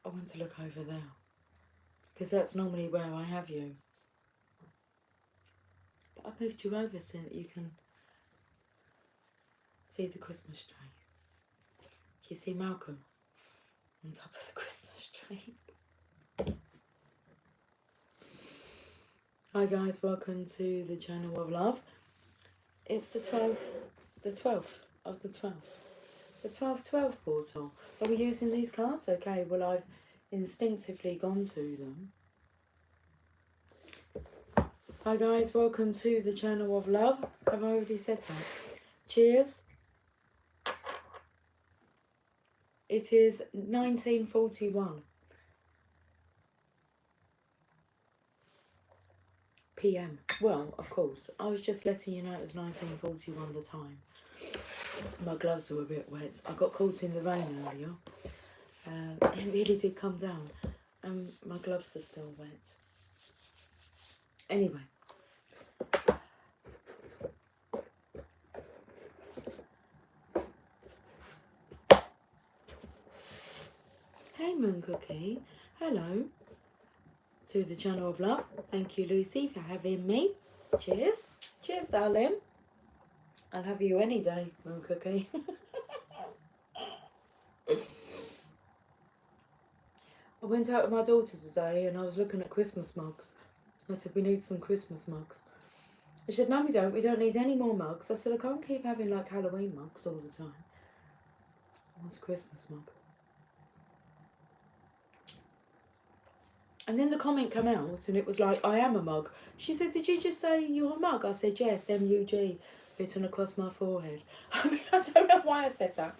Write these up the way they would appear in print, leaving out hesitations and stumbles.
I want to look over there, because that's normally where I have you. But I moved you over so that you can see the Christmas tree. You see Malcolm on top of the Christmas tree. Hi guys, welcome to the Channel of Love. It's the 12th of the 12th. The 12-12 portal. Are we using these cards? Okay, well I've instinctively gone to them. Hi guys, welcome to the Channel of Love. Have I already said that? Cheers. It is 1941 PM. Well, of course, I was just letting you know it was 1941 the time. My gloves were a bit wet. I got caught in the rain earlier. It really did come down, and my gloves are still wet. Anyway. Hey Moon Cookie, hello to the Channel of Love. Thank you, Lucy, for having me. Cheers. Cheers, darling. I'll have you any day, Moon Cookie. I went out with my daughter today and I was looking at Christmas mugs. I said, we need some Christmas mugs. She said, no, we don't. We don't need any more mugs. I said, I can't keep having like Halloween mugs all the time. I want a Christmas mug. And then the comment came out and it was like, I am a mug. She said, did you just say you're a mug? I said, yes, M-U-G, written across my forehead. I mean, I don't know why I said that,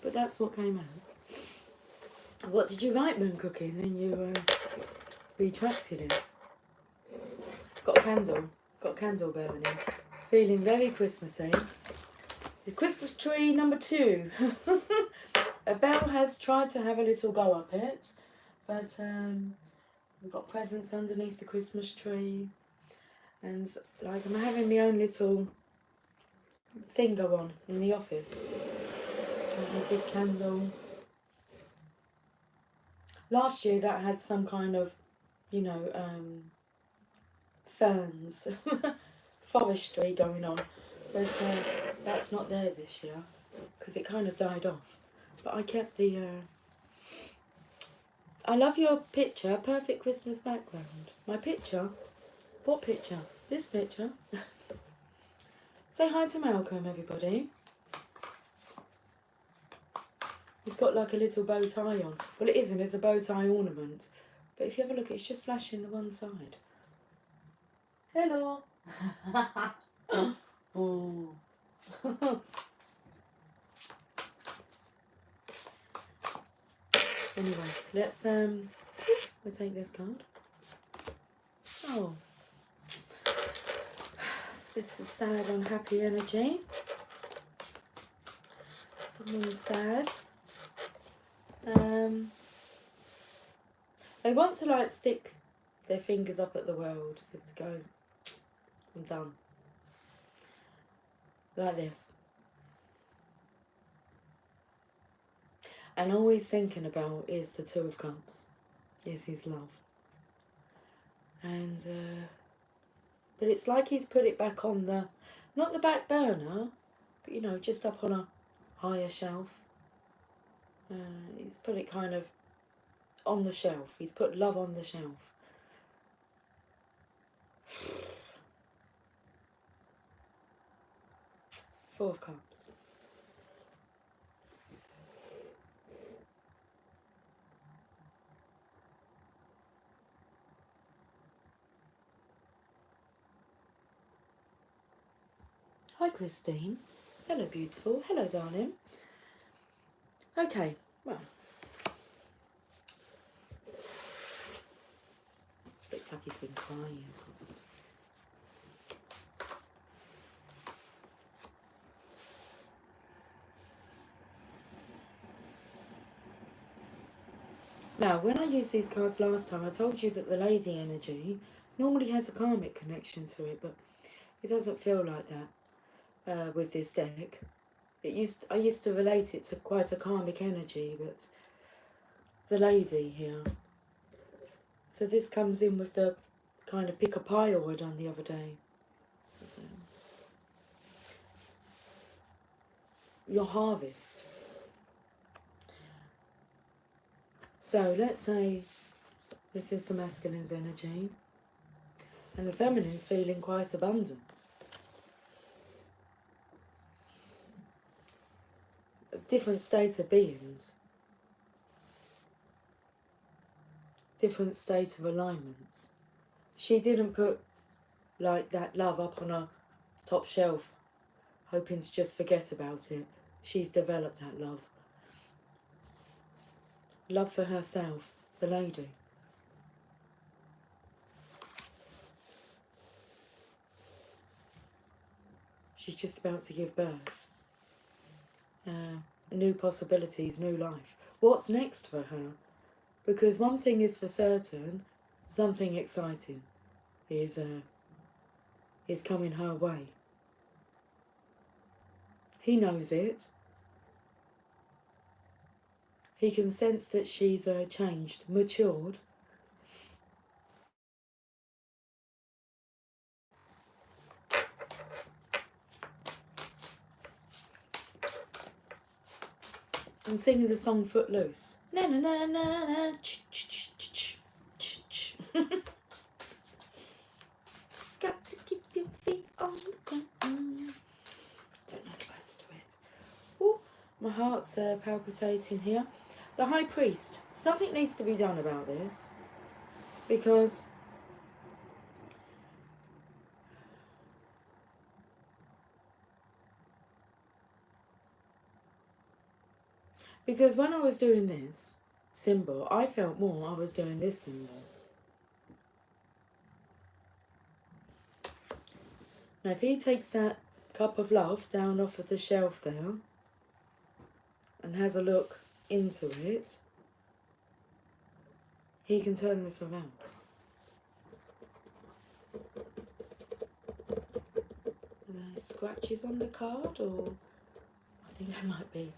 but that's what came out. What did you write, Moon Cookie? And then you retracted it. Got a candle burning. Feeling very Christmassy. The Christmas tree number 2. A bell has tried to have a little go up it, but we've got presents underneath the Christmas tree, and like I'm having my own little thing go on in the office. Got a big candle. Last year that had some kind of, you know, ferns, forestry going on, but that's not there this year because it kind of died off. But I kept the. I love your picture, perfect Christmas background. My picture? What picture? This picture? Say hi to Malcolm, everybody. He's got like a little bow tie on. Well, it isn't, it's a bow tie ornament. But if you have a look, it's just flashing the one side. Hello. Oh. Anyway, let's we'll take this card. Oh. It's a bit of a sad, unhappy energy. Someone's sad. They want to like stick their fingers up at the world as if to go, I'm done. Like this. And all he's thinking about is the 2 of Cups, is his love. And, but it's like he's put it back on the, not the back burner, but you know, just up on a higher shelf. He's put it kind of on the shelf. He's put love on the shelf. Four of Cups. Hi Christine. Hello beautiful. Hello darling. Okay, well. Looks like he's been crying. Now, when I used these cards last time, I told you that the lady energy normally has a karmic connection to it, but it doesn't feel like that with this deck. I used to relate it to quite a karmic energy, but the lady here. So this comes in with the kind of pick a pile I done the other day. So, your harvest. So let's say this is the masculine's energy and the feminine's feeling quite abundant. A different state of beings. Different state of alignments. She didn't put like that love up on a top shelf hoping to just forget about it. She's developed that love. Love for herself, the lady. She's just about to give birth. New possibilities, new life. What's next for her? Because one thing is for certain, something exciting is coming her way. He knows it. He can sense that she's changed, matured. I'm singing the song Footloose. Na na na na na. Ch ch ch ch ch ch. Got to keep your feet on the ground. Don't know the words to it. Oh, my heart's palpitating here. The High Priest. Something needs to be done about this. Because when I was doing this symbol, I felt more I was doing this symbol. Now if he takes that cup of love down off of the shelf there and has a look into it, he can turn this around. Are there scratches on the card, or I think there might be.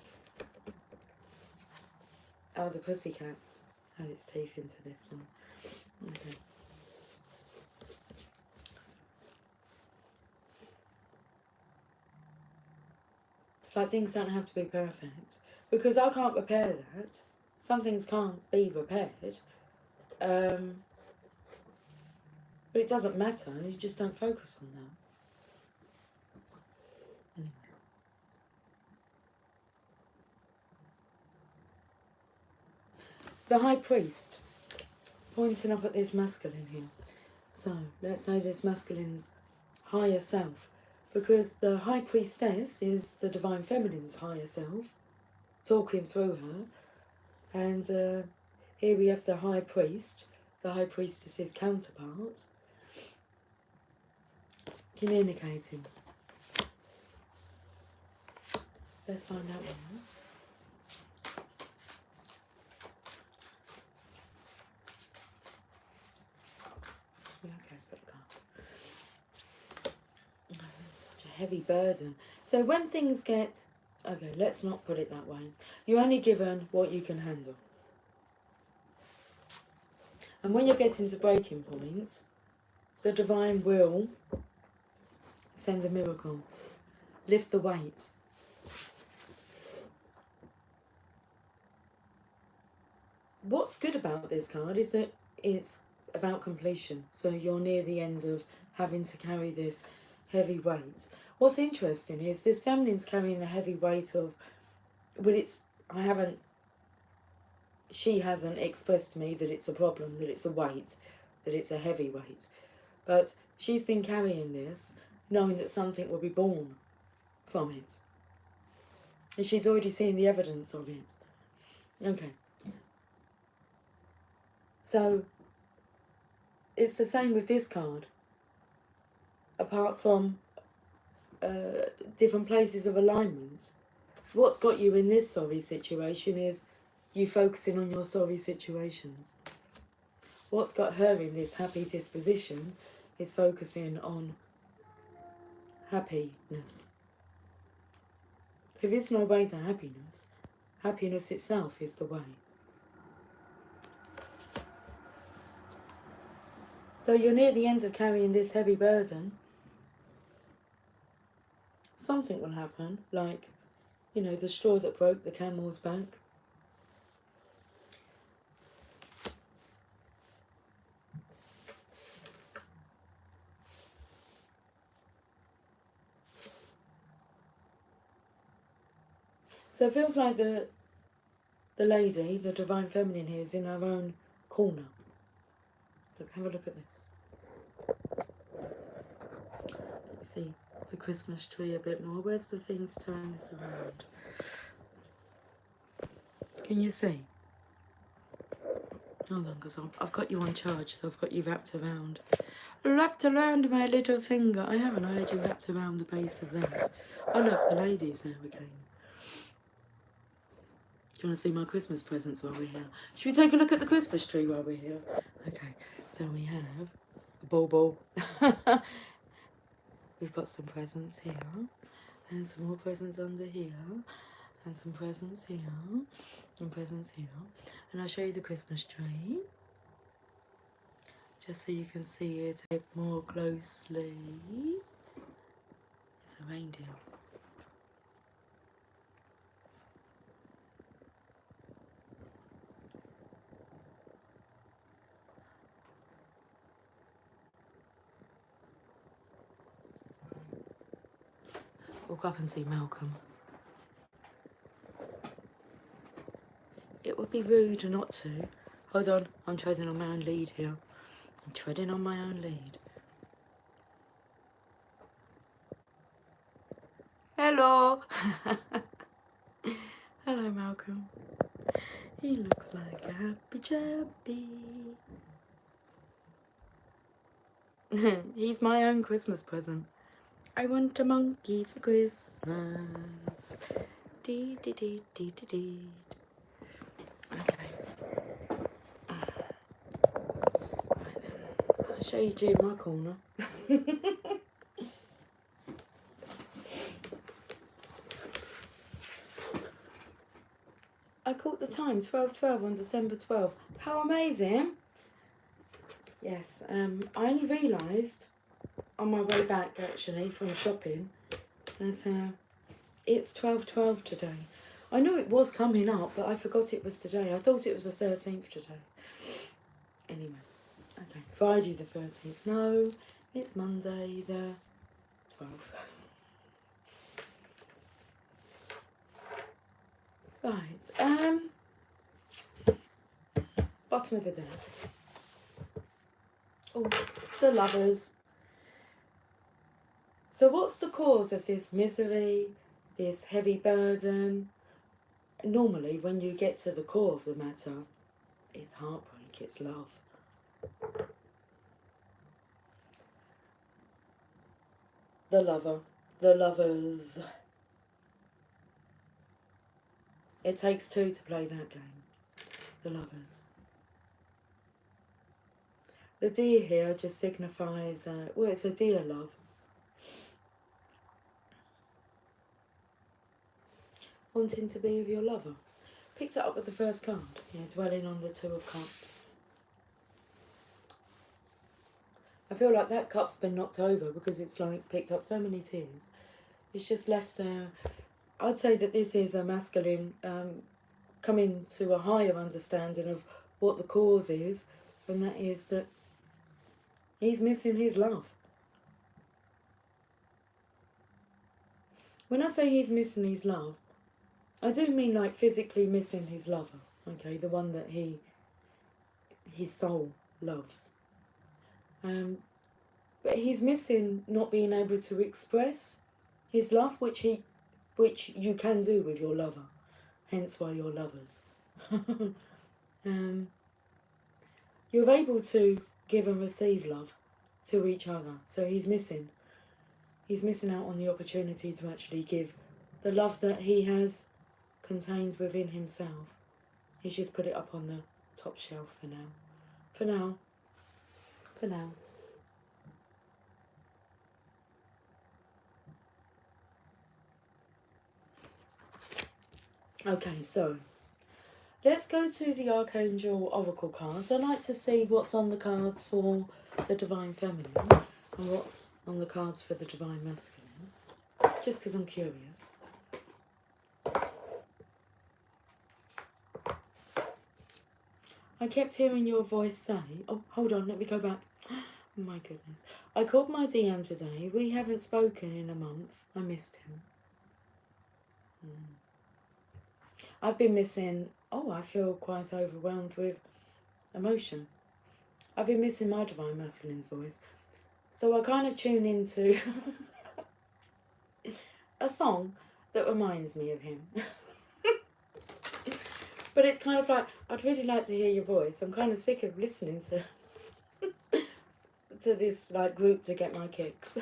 Oh, the pussycat's had its teeth into this one. Okay. It's like things don't have to be perfect. Because I can't repair that. Some things can't be repaired. But it doesn't matter, you just don't focus on that. Anyway. The High Priest, pointing up at this masculine here. So, let's say this masculine's higher self. Because the High Priestess is the Divine Feminine's higher self, talking through her. And here we have the High Priest, the High Priestess's counterpart, communicating. Let's find out more. Okay, got the card. Such a heavy burden. So when things get... Okay, let's not put it that way. You're only given what you can handle. And when you're getting to breaking points, the divine will send a miracle. Lift the weight. What's good about this card is that it's about completion. So you're near the end of having to carry this heavy weight. What's interesting is this feminine's carrying the heavy weight of... Well, she hasn't expressed to me that it's a problem, that it's a weight, that it's a heavy weight. But she's been carrying this, knowing that something will be born from it. And she's already seen the evidence of it. Okay. So, it's the same with this card. Apart from different places of alignment. What's got you in this sorry situation is you focusing on your sorry situations. What's got her in this happy disposition is focusing on happiness. There is no way to happiness. Happiness itself is the way. So you're near the end of carrying this heavy burden. Something will happen, like, you know, the straw that broke the camel's back. So it feels like the lady, the Divine Feminine here, is in her own corner. Look, have a look at this. Let's see the Christmas tree a bit more. Where's the thing to turn this around? Can you see? Hold on, because I've got you on charge, so I've got you wrapped around. Wrapped around my little finger. I haven't, I had you wrapped around the base of that. Oh look, the lady's there again. Do you want to see my Christmas presents while we're here? Should we take a look at the Christmas tree while we're here? Okay, so we have the bauble. We've got some presents here, and some more presents under here, and some presents here, and presents here. And I'll show you the Christmas tree, just so you can see it a bit more closely. It's a reindeer. We'll go up and see Malcolm. It would be rude not to. Hold on, I'm treading on my own lead here. I'm treading on my own lead. Hello! Hello, Malcolm. He looks like a happy chappy. He's my own Christmas present. I want a monkey for Christmas. Dee dee dee dee dee dee. Okay. Right then. I'll show you my corner. I caught the time, 12:12 on December 12th. How amazing! Yes, I only realised on my way back actually from shopping that it's 12:12 today. I knew it was coming up, but I forgot it was today. I thought it was the 13th today. Anyway, okay, Friday the 13th. No, it's Monday the 12th. Right, bottom of the deck. Oh, the Lovers. So what's the cause of this misery, this heavy burden? Normally, when you get to the core of the matter, it's heartbreak, it's love. The lover, the lovers. It takes two to play that game. The lovers. The deer here just signifies, well, it's a deer love. Wanting to be with your lover. Picked it up with the first card. Yeah, dwelling on the Two of Cups. I feel like that cup's been knocked over because it's like picked up so many tears. It's just left I'd say that this is a masculine coming to a higher understanding of what the cause is, and that is that he's missing his love. When I say he's missing his love, I do mean like physically missing his lover, okay, the one that his soul loves. But he's missing not being able to express his love, which you can do with your lover, hence why you're lovers. You're able to give and receive love to each other, so he's missing out on the opportunity to actually give the love that he has contained within himself. He's just put it up on the top shelf for now. For now. Okay, so let's go to the Archangel Oracle cards. I like to see what's on the cards for the Divine Feminine and what's on the cards for the Divine Masculine, just because I'm curious. I kept hearing your voice say, oh, hold on, let me go back. Oh my goodness. I called my DM today. We haven't spoken in a month. I missed him. I've been missing, I feel quite overwhelmed with emotion. I've been missing my Divine Masculine's voice. So I kind of tune into a song that reminds me of him. But it's kind of like, I'd really like to hear your voice. I'm kind of sick of listening to this like group to get my kicks.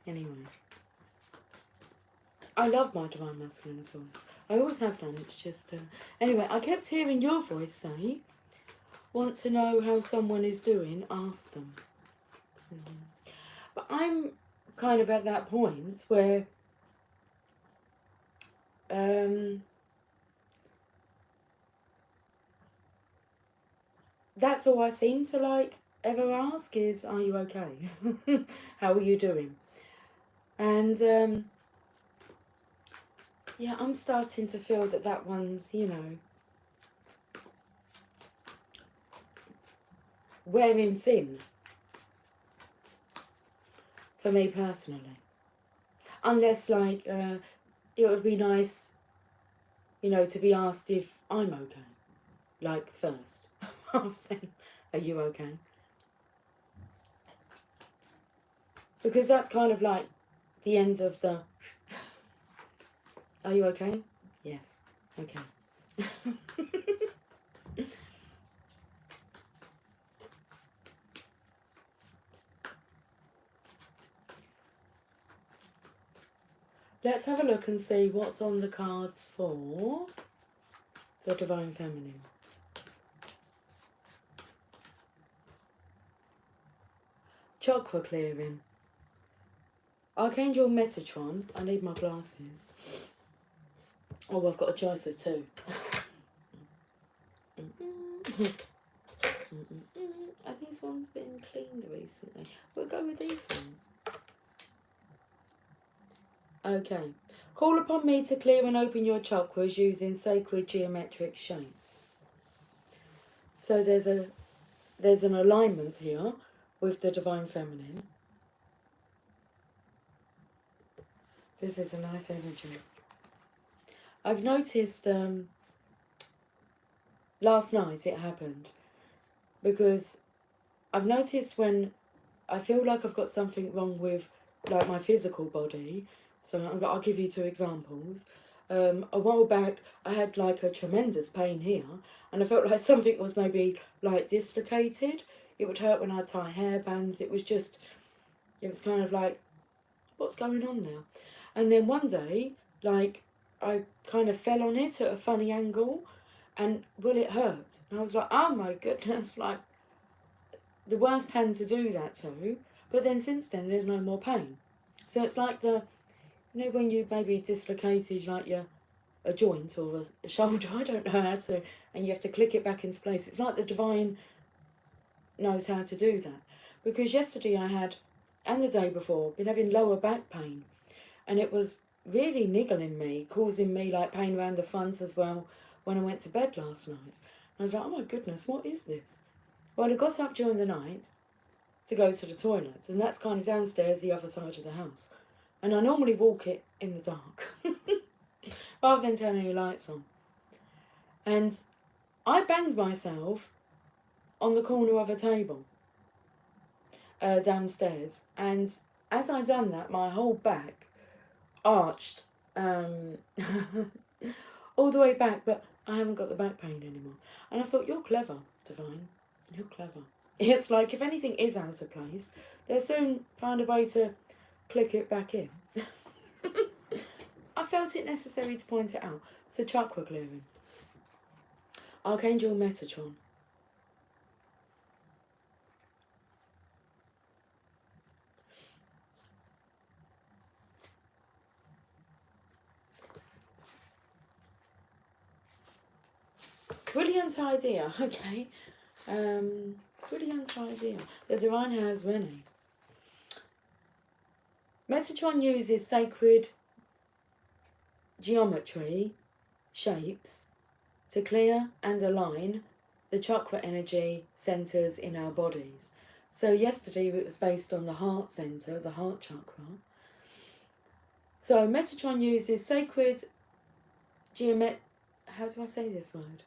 Anyway. I love my Divine Masculine's voice. I always have done, it's just... Anyway, I kept hearing your voice say, want to know how someone is doing, ask them. But I'm kind of at that point where... that's all I seem to like ever ask is, are you okay? How are you doing? And yeah, I'm starting to feel that one's, you know, wearing thin for me personally. Unless, like, it would be nice, you know, to be asked if I'm okay. Like, first. Then, are you okay? Because that's kind of like the end of the... Are you okay? Yes. Okay. Let's have a look and see what's on the cards for the Divine Feminine. Chakra clearing. Archangel Metatron. I need my glasses. Oh, I've got a choice of two. Have these ones been cleaned recently? We'll go with these ones. Okay. Call upon me to clear and open your chakras using sacred geometric shapes. So there's an alignment here with the Divine Feminine. This is a nice energy. I've noticed last night it happened because I've noticed when I feel like I've got something wrong with like my physical body. So I'll give you two examples. A while back I had like a tremendous pain here and I felt like something was maybe like dislocated. It would hurt when I tie hair bands. It was kind of like, what's going on now? And then one day, like, I kind of fell on it at a funny angle and, well, it hurt. And I was like, oh my goodness, like, the worst hand to do that to. But then since then, there's no more pain. So it's like you know, when you maybe dislocated, like, a joint or a shoulder, I don't know how to, and you have to click it back into place. It's like the Divine knows how to do that. Because yesterday I had, and the day before, been having lower back pain. And it was really niggling me, causing me like pain around the front as well when I went to bed last night. And I was like, oh my goodness, what is this? Well, I got up during the night to go to the toilet, and that's kind of downstairs the other side of the house. And I normally walk it in the dark, rather than turning your lights on. And I banged myself on the corner of a table downstairs, and as I done that, my whole back arched all the way back, but I haven't got the back pain anymore. And I thought, you're clever, Divine. You're clever. It's like if anything is out of place, they'll soon find a way to click it back in. I felt it necessary to point it out. So chakra clearing. Archangel Metatron. Brilliant idea. Okay. Brilliant idea. The divine has many. Metatron uses sacred geometry, shapes, to clear and align the chakra energy centers in our bodies. So yesterday it was based on the heart center, the heart chakra. So Metatron uses sacred how do I say this word?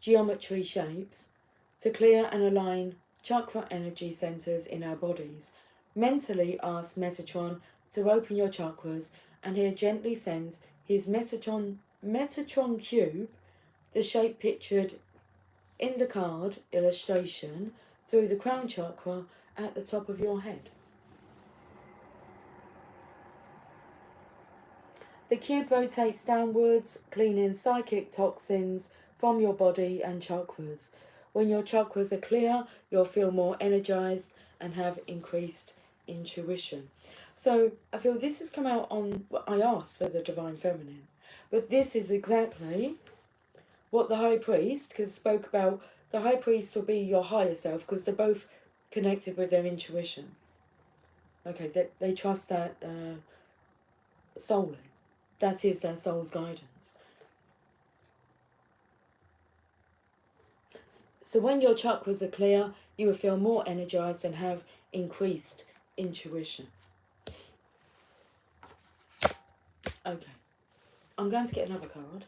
Geometry shapes to clear and align chakra energy centers in our bodies. Mentally ask Metatron to open your chakras, and he'll gently send his Metatron cube, the shape pictured in the card illustration, through the crown chakra at the top of your head. The cube rotates downwards, cleaning psychic toxins from your body and chakras. When your chakras are clear, you'll feel more energized and have increased intuition. So I feel this has come out on, I asked for the Divine Feminine, but this is exactly what the High Priest, because it spoke about the High Priest will be your higher self, because they're both connected with their intuition. Okay, they trust that solely. That is their soul's guidance. So when your chakras are clear, you will feel more energized and have increased intuition. Okay, I'm going to get another card.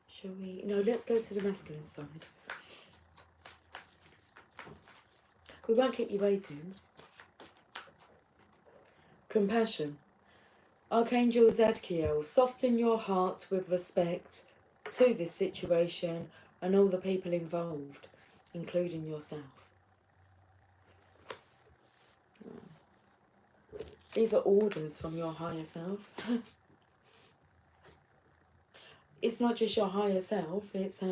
Shall we? No, let's go to the masculine side. We won't keep you waiting. Compassion. Archangel Zadkiel, soften your heart with respect to this situation and all the people involved, including yourself. These are orders from your higher self. It's not just your higher self, it's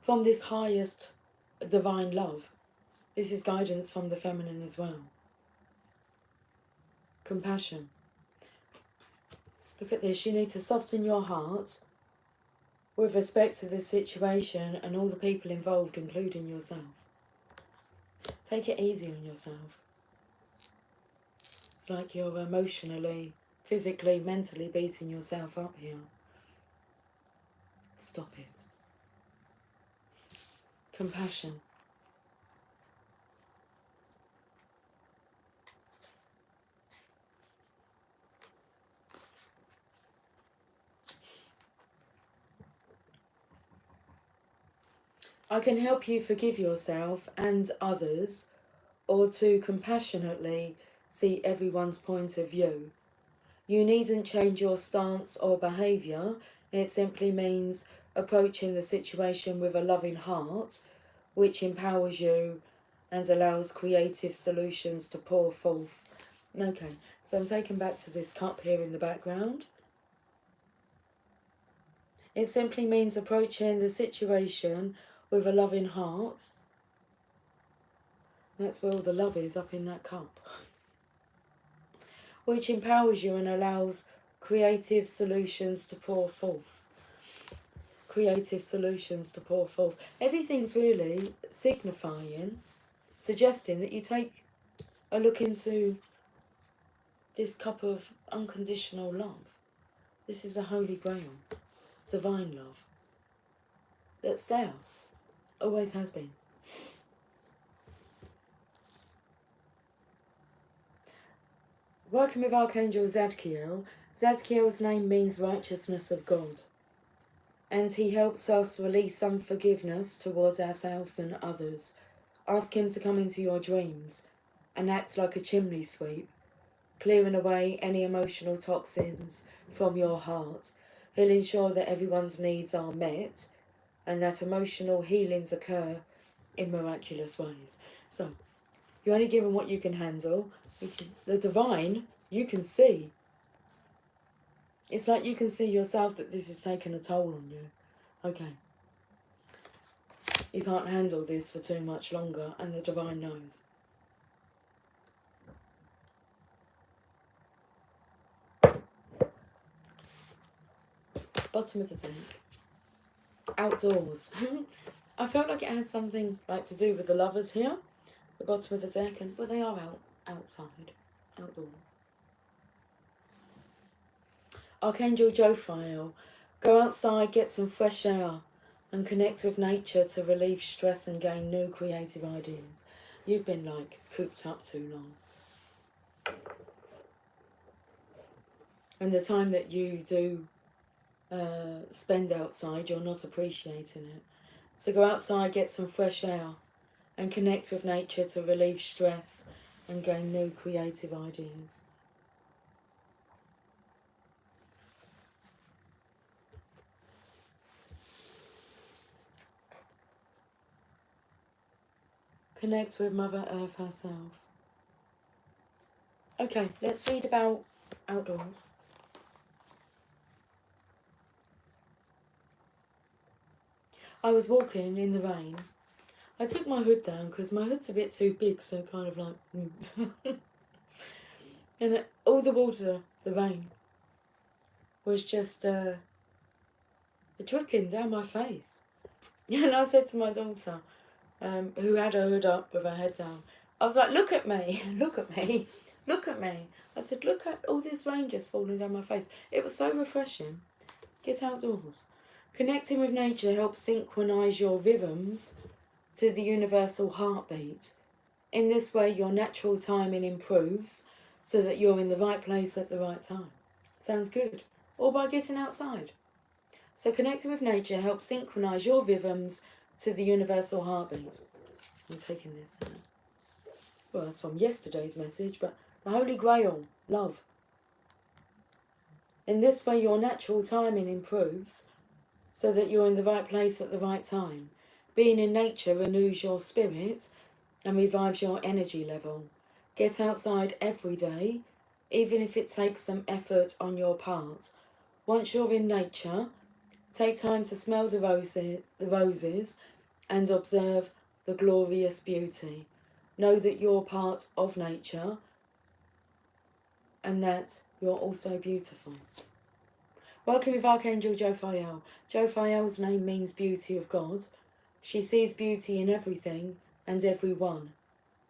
from this highest divine love. This is guidance from the feminine as well. Compassion. Look at this, you need to soften your heart with respect to this situation and all the people involved, including yourself. Take it easy on yourself. It's like you're emotionally, physically, mentally beating yourself up here. Stop it. Compassion. I can help you forgive yourself and others, or to compassionately see everyone's point of view. You needn't change your stance or behaviour. It simply means approaching the situation with a loving heart, which empowers you and allows creative solutions to pour forth. Okay, so I'm taken back to this cup here in the background. It simply means approaching the situation with a loving heart. That's where all the love is, up in that cup. Which empowers you and allows creative solutions to pour forth. Creative solutions to pour forth. Everything's really signifying, suggesting that you take a look into this cup of unconditional love. This is the Holy Grail, divine love. That's there, always has been. Working with Archangel Zadkiel, Zadkiel's name means righteousness of God. And he helps us release unforgiveness towards ourselves and others. Ask him to come into your dreams and act like a chimney sweep, clearing away any emotional toxins from your heart. He'll ensure that everyone's needs are met and that emotional healings occur in miraculous ways. So, you're only given what you can handle. The divine, you can see. It's like you can see yourself that this is taking a toll on you. Okay. You can't handle this for too much longer, and the divine knows. bottom of the deck, outdoors. I felt like it had something like to do with the lovers here, the bottom of the deck, and well, they are outside, outdoors. Archangel Jophiel, go outside, get some fresh air, and connect with nature to relieve stress and gain new creative ideas. You've been like cooped up too long. And the time that you do spend outside, you're not appreciating it. So go outside, get some fresh air, and connect with nature to relieve stress and gain new creative ideas. Connect with Mother Earth herself. Okay, let's read about outdoors. I was walking in the rain. I took my hood down because my hood's a bit too big, so kind of like... And all the water, the rain, was just dripping down my face. And I said to my daughter, who had her hood up with her head down, I was like, look at me, look at me, look at me. I said, look at all this rain just falling down my face. It was so refreshing. Get outdoors. Connecting with nature helps synchronise your rhythms to the universal heartbeat. In this way, your natural timing improves so that you're in the right place at the right time. Sounds good. All by getting outside. So connecting with nature helps synchronise your rhythms to the universal heartbeat. I'm taking this. Well, that's from yesterday's message, but the Holy Grail, love. In this way, your natural timing improves so that you're in the right place at the right time. Being in nature renews your spirit and revives your energy level. Get outside every day, even if it takes some effort on your part. Once you're in nature, take time to smell the roses and observe the glorious beauty. Know that you're part of nature and that you're also beautiful. Working with Archangel Jophiel. Jophiel's name means beauty of God. She sees beauty in everything and everyone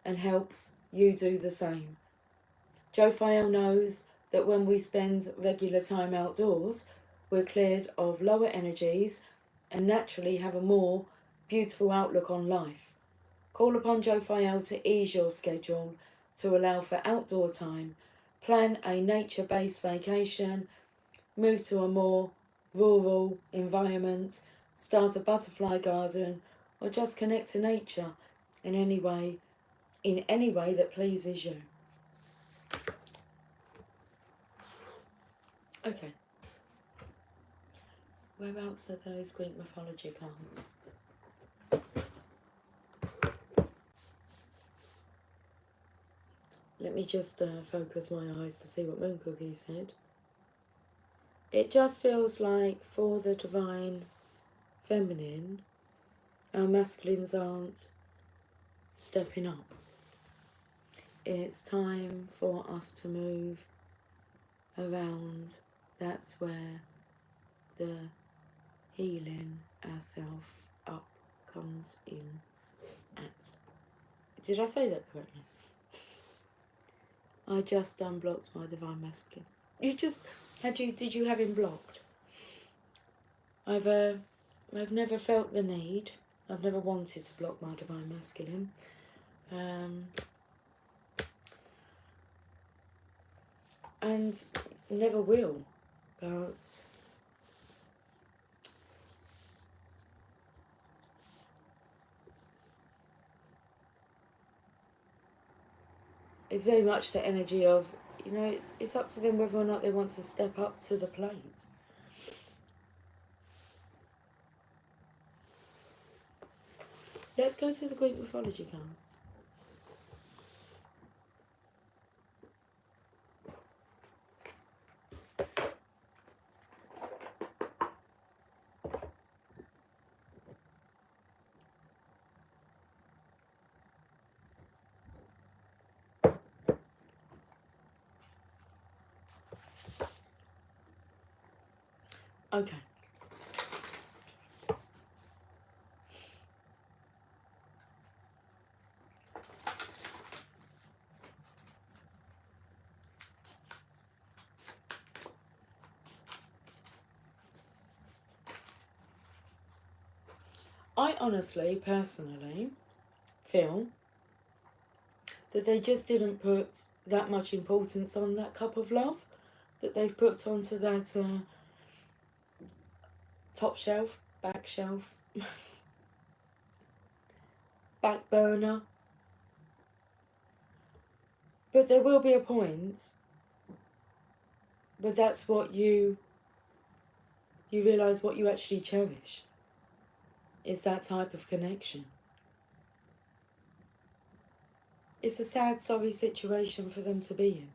and helps you do the same. Jophiel knows that when we spend regular time outdoors, we're cleared of lower energies and naturally have a more beautiful outlook on life. Call upon Jophiel to ease your schedule to allow for outdoor time. Plan a nature-based vacation. Move to a more rural environment. Start a butterfly garden or just connect to nature in any way that pleases you. Okay. Whereabouts are those Greek mythology cards? Let me just focus my eyes to see what Moon Cookie said. It just feels like for the divine feminine, our masculines aren't stepping up. It's time for us to move around. That's where the healing ourselves up comes in at. Did I say that correctly? I just unblocked my divine masculine. Did you have him blocked? I've never felt the need. I've never wanted to block my divine masculine. And never will, but it's very much the energy of, it's up to them whether or not they want to step up to the plate. Let's go to the Greek mythology cards. Okay, I honestly, personally, feel that they just didn't put that much importance on that cup of love that they've put onto that top shelf, back shelf, back burner. But there will be a point where that's what you realise what you actually cherish is that type of connection. It's a sad, sorry situation for them to be in.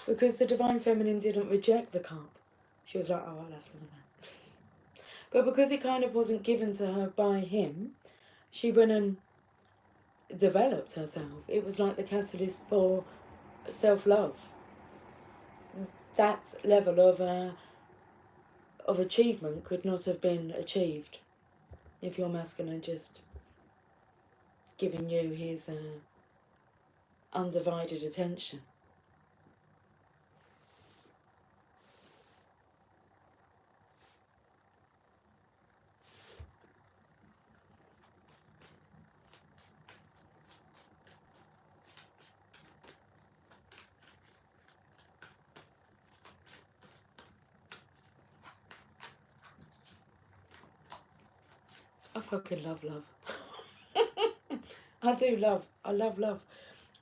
Because the Divine Feminine didn't reject the cup. She was like, oh, I'll have some of that. But because it kind of wasn't given to her by him, she went and developed herself. It was like the catalyst for self-love. That level of achievement could not have been achieved if your masculine just giving you his undivided attention. I fucking love love. I love love.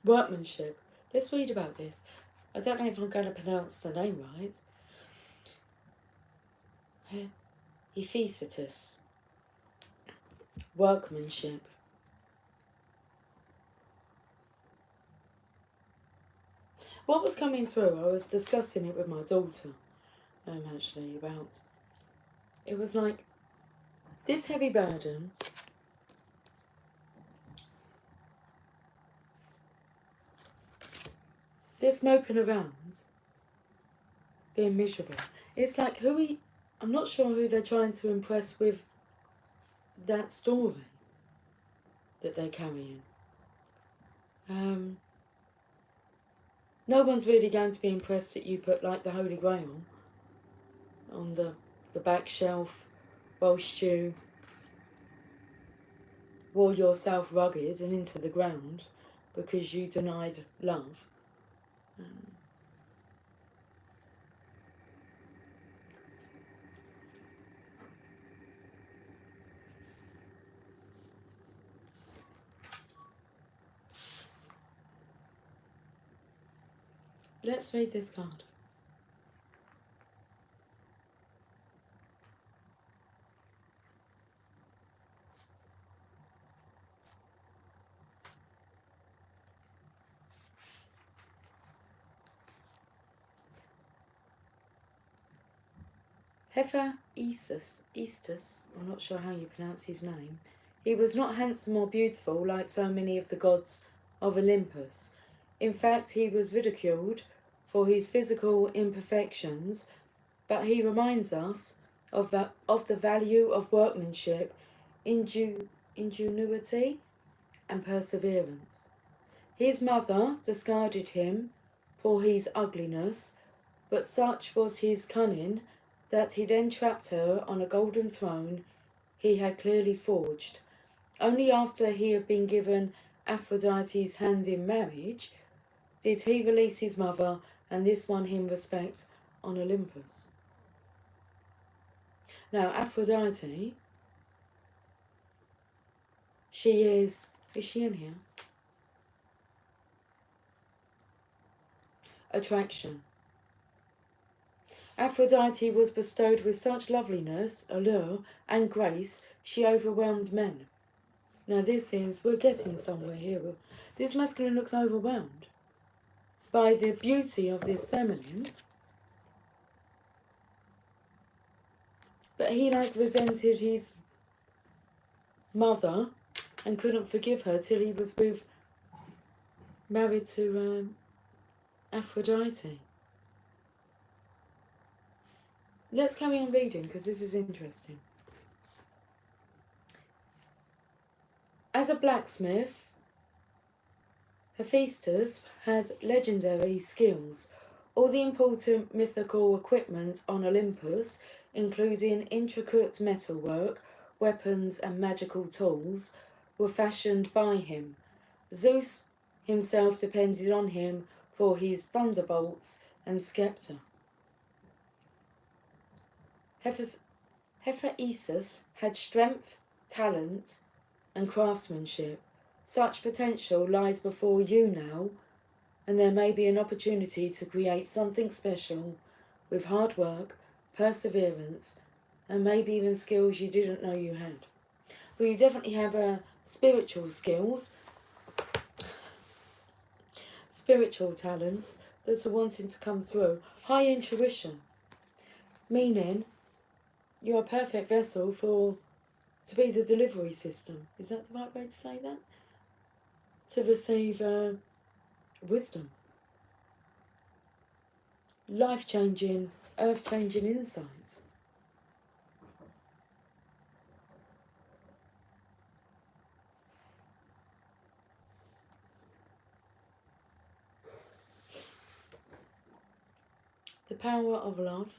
Workmanship. Let's read about this. I don't know if I'm going to pronounce the name right. Hephaestus. Workmanship. What was coming through, I was discussing it with my daughter, actually, about, it was like, this heavy burden, this moping around, being miserable, it's like I'm not sure who they're trying to impress with that story that they're carrying. No one's really going to be impressed that you put like the Holy Grail on the back shelf whilst you wore yourself rugged and into the ground because you denied love. Let's read this card. Hephaestus, I'm not sure how you pronounce his name. He was not handsome or beautiful like so many of the gods of Olympus. In fact, he was ridiculed for his physical imperfections, but he reminds us of the value of workmanship, ingenuity, and perseverance. His mother discarded him for his ugliness, but such was his cunning that he then trapped her on a golden throne he had clearly forged. Only after he had been given Aphrodite's hand in marriage did he release his mother, and this won him respect on Olympus. Now, Aphrodite, she is she in here? Attraction. Aphrodite was bestowed with such loveliness, allure, and grace, she overwhelmed men. Now we're getting somewhere here. This masculine looks overwhelmed by the beauty of this feminine. But he resented his mother and couldn't forgive her till he was married to Aphrodite. Let's carry on reading because this is interesting. As a blacksmith, Hephaestus has legendary skills. All the important mythical equipment on Olympus, including intricate metalwork, weapons and magical tools were fashioned by him. Zeus himself depended on him for his thunderbolts and scepter. Hephaestus had strength, talent, and craftsmanship. Such potential lies before you now, and there may be an opportunity to create something special with hard work, perseverance, and maybe even skills you didn't know you had. Well, you definitely have spiritual skills, spiritual talents that are wanting to come through. High intuition, meaning you're a perfect vessel to be the delivery system. Is that the right way to say that? To receive wisdom, life-changing, earth-changing insights. The power of love.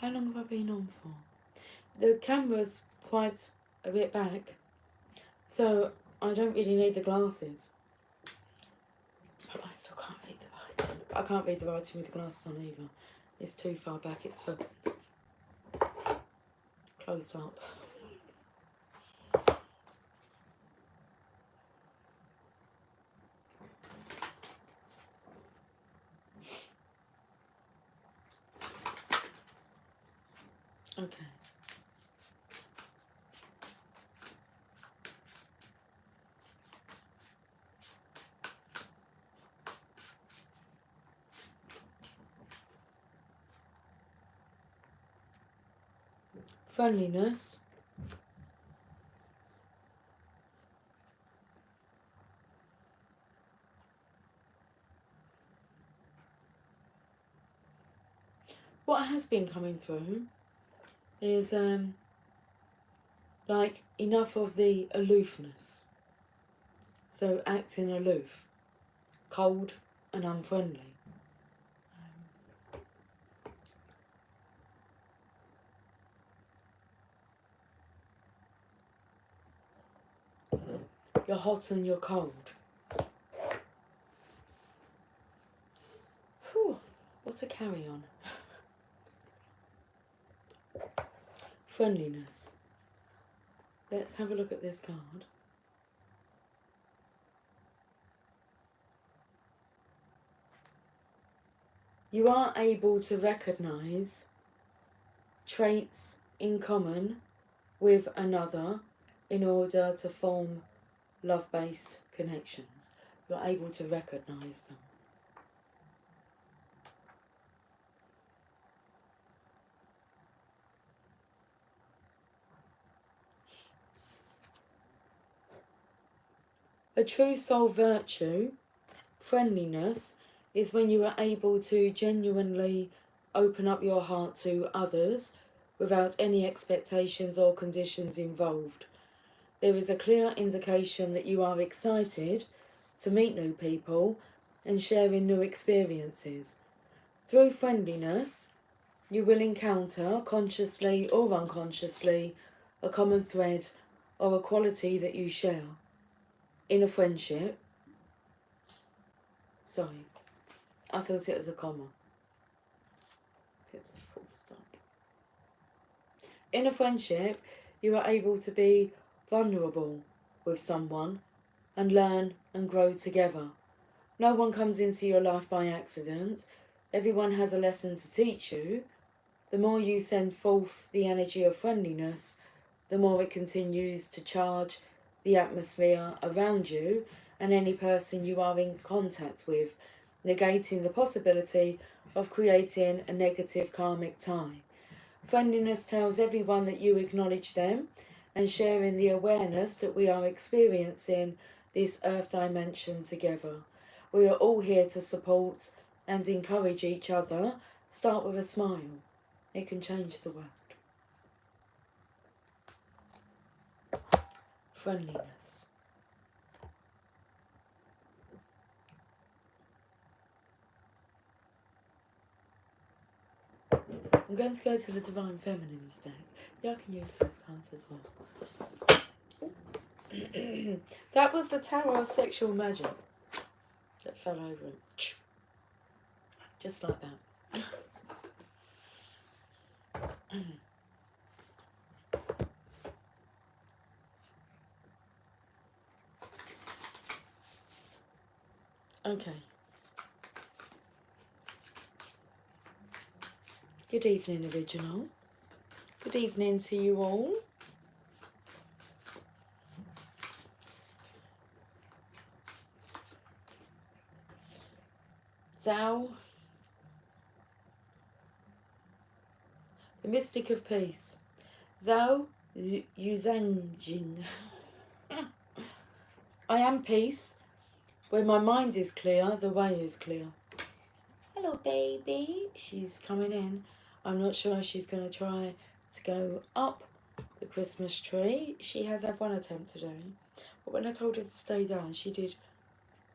How long have I been on for? The camera's quite a bit back, so I don't really need the glasses. But I still can't read the writing. I can't read the writing with the glasses on either. It's too far back. It's for close up. Okay. Friendliness. What has been coming through is like enough of the aloofness. So acting aloof, cold and unfriendly. You're hot and you're cold. Whew, what a carry on. Friendliness. Let's have a look at this card. You are able to recognise traits in common with another in order to form love-based connections. You're able to recognise them. A true soul virtue, friendliness, is when you are able to genuinely open up your heart to others without any expectations or conditions involved. There is a clear indication that you are excited to meet new people and share in new experiences. Through friendliness, you will encounter, consciously or unconsciously, a common thread or a quality that you share. In a friendship, sorry, I thought it was a comma. It's a full stop. In a friendship, you are able to be vulnerable with someone and learn and grow together. No one comes into your life by accident. Everyone has a lesson to teach you. The more you send forth the energy of friendliness, the more it continues to charge the atmosphere around you and any person you are in contact with, negating the possibility of creating a negative karmic tie. Friendliness tells everyone that you acknowledge them and sharing the awareness that we are experiencing this earth dimension together. We are all here to support and encourage each other. Start with a smile. It can change the world. Friendliness. I'm going to go to the Divine Feminine's deck. Yeah, I can use those cards as well. That was the Tower of Sexual Magic that fell over him. Just like that. Okay. Good evening, Original. Good evening to you all. Zhao, the Mystic of Peace. Zhao Yuzhangjing. I am peace. When my mind is clear, the way is clear. Hello, baby. She's coming in. I'm not sure if she's going to try to go up the Christmas tree. She has had one attempt today. But when I told her to stay down, she did.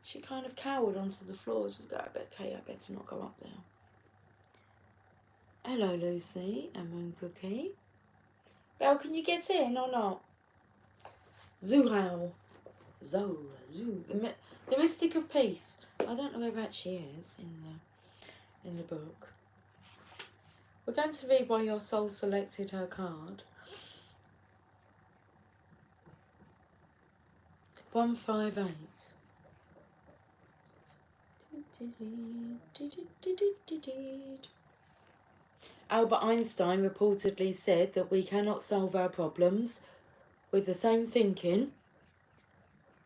She kind of cowered onto the floors and go, okay, I better not go up there. Hello, Lucy and Moon Cookie. Belle, can you get in or not? Zuhao. Zo. The Mystic of Peace. I don't know whereabouts she is in the book. We're going to read why your soul selected her card. 158. Albert Einstein reportedly said that we cannot solve our problems with the same thinking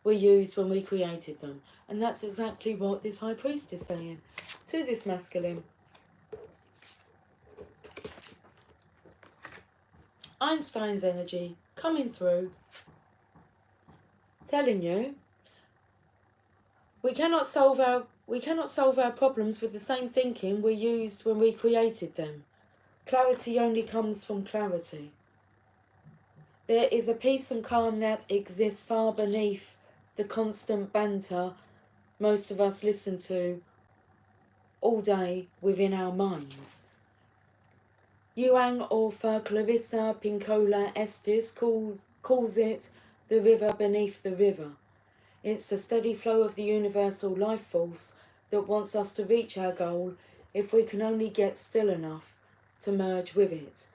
we used when we created them. And that's exactly what this High Priest is saying to this masculine. Einstein's energy coming through, telling you we cannot solve our problems with the same thinking we used when we created them. Clarity only comes from clarity. There is a peace and calm that exists far beneath the constant banter most of us listen to all day within our minds. Yuang author Clarissa Pinkola Estes calls it the river beneath the river. It's the steady flow of the universal life force that wants us to reach our goal if we can only get still enough to merge with it.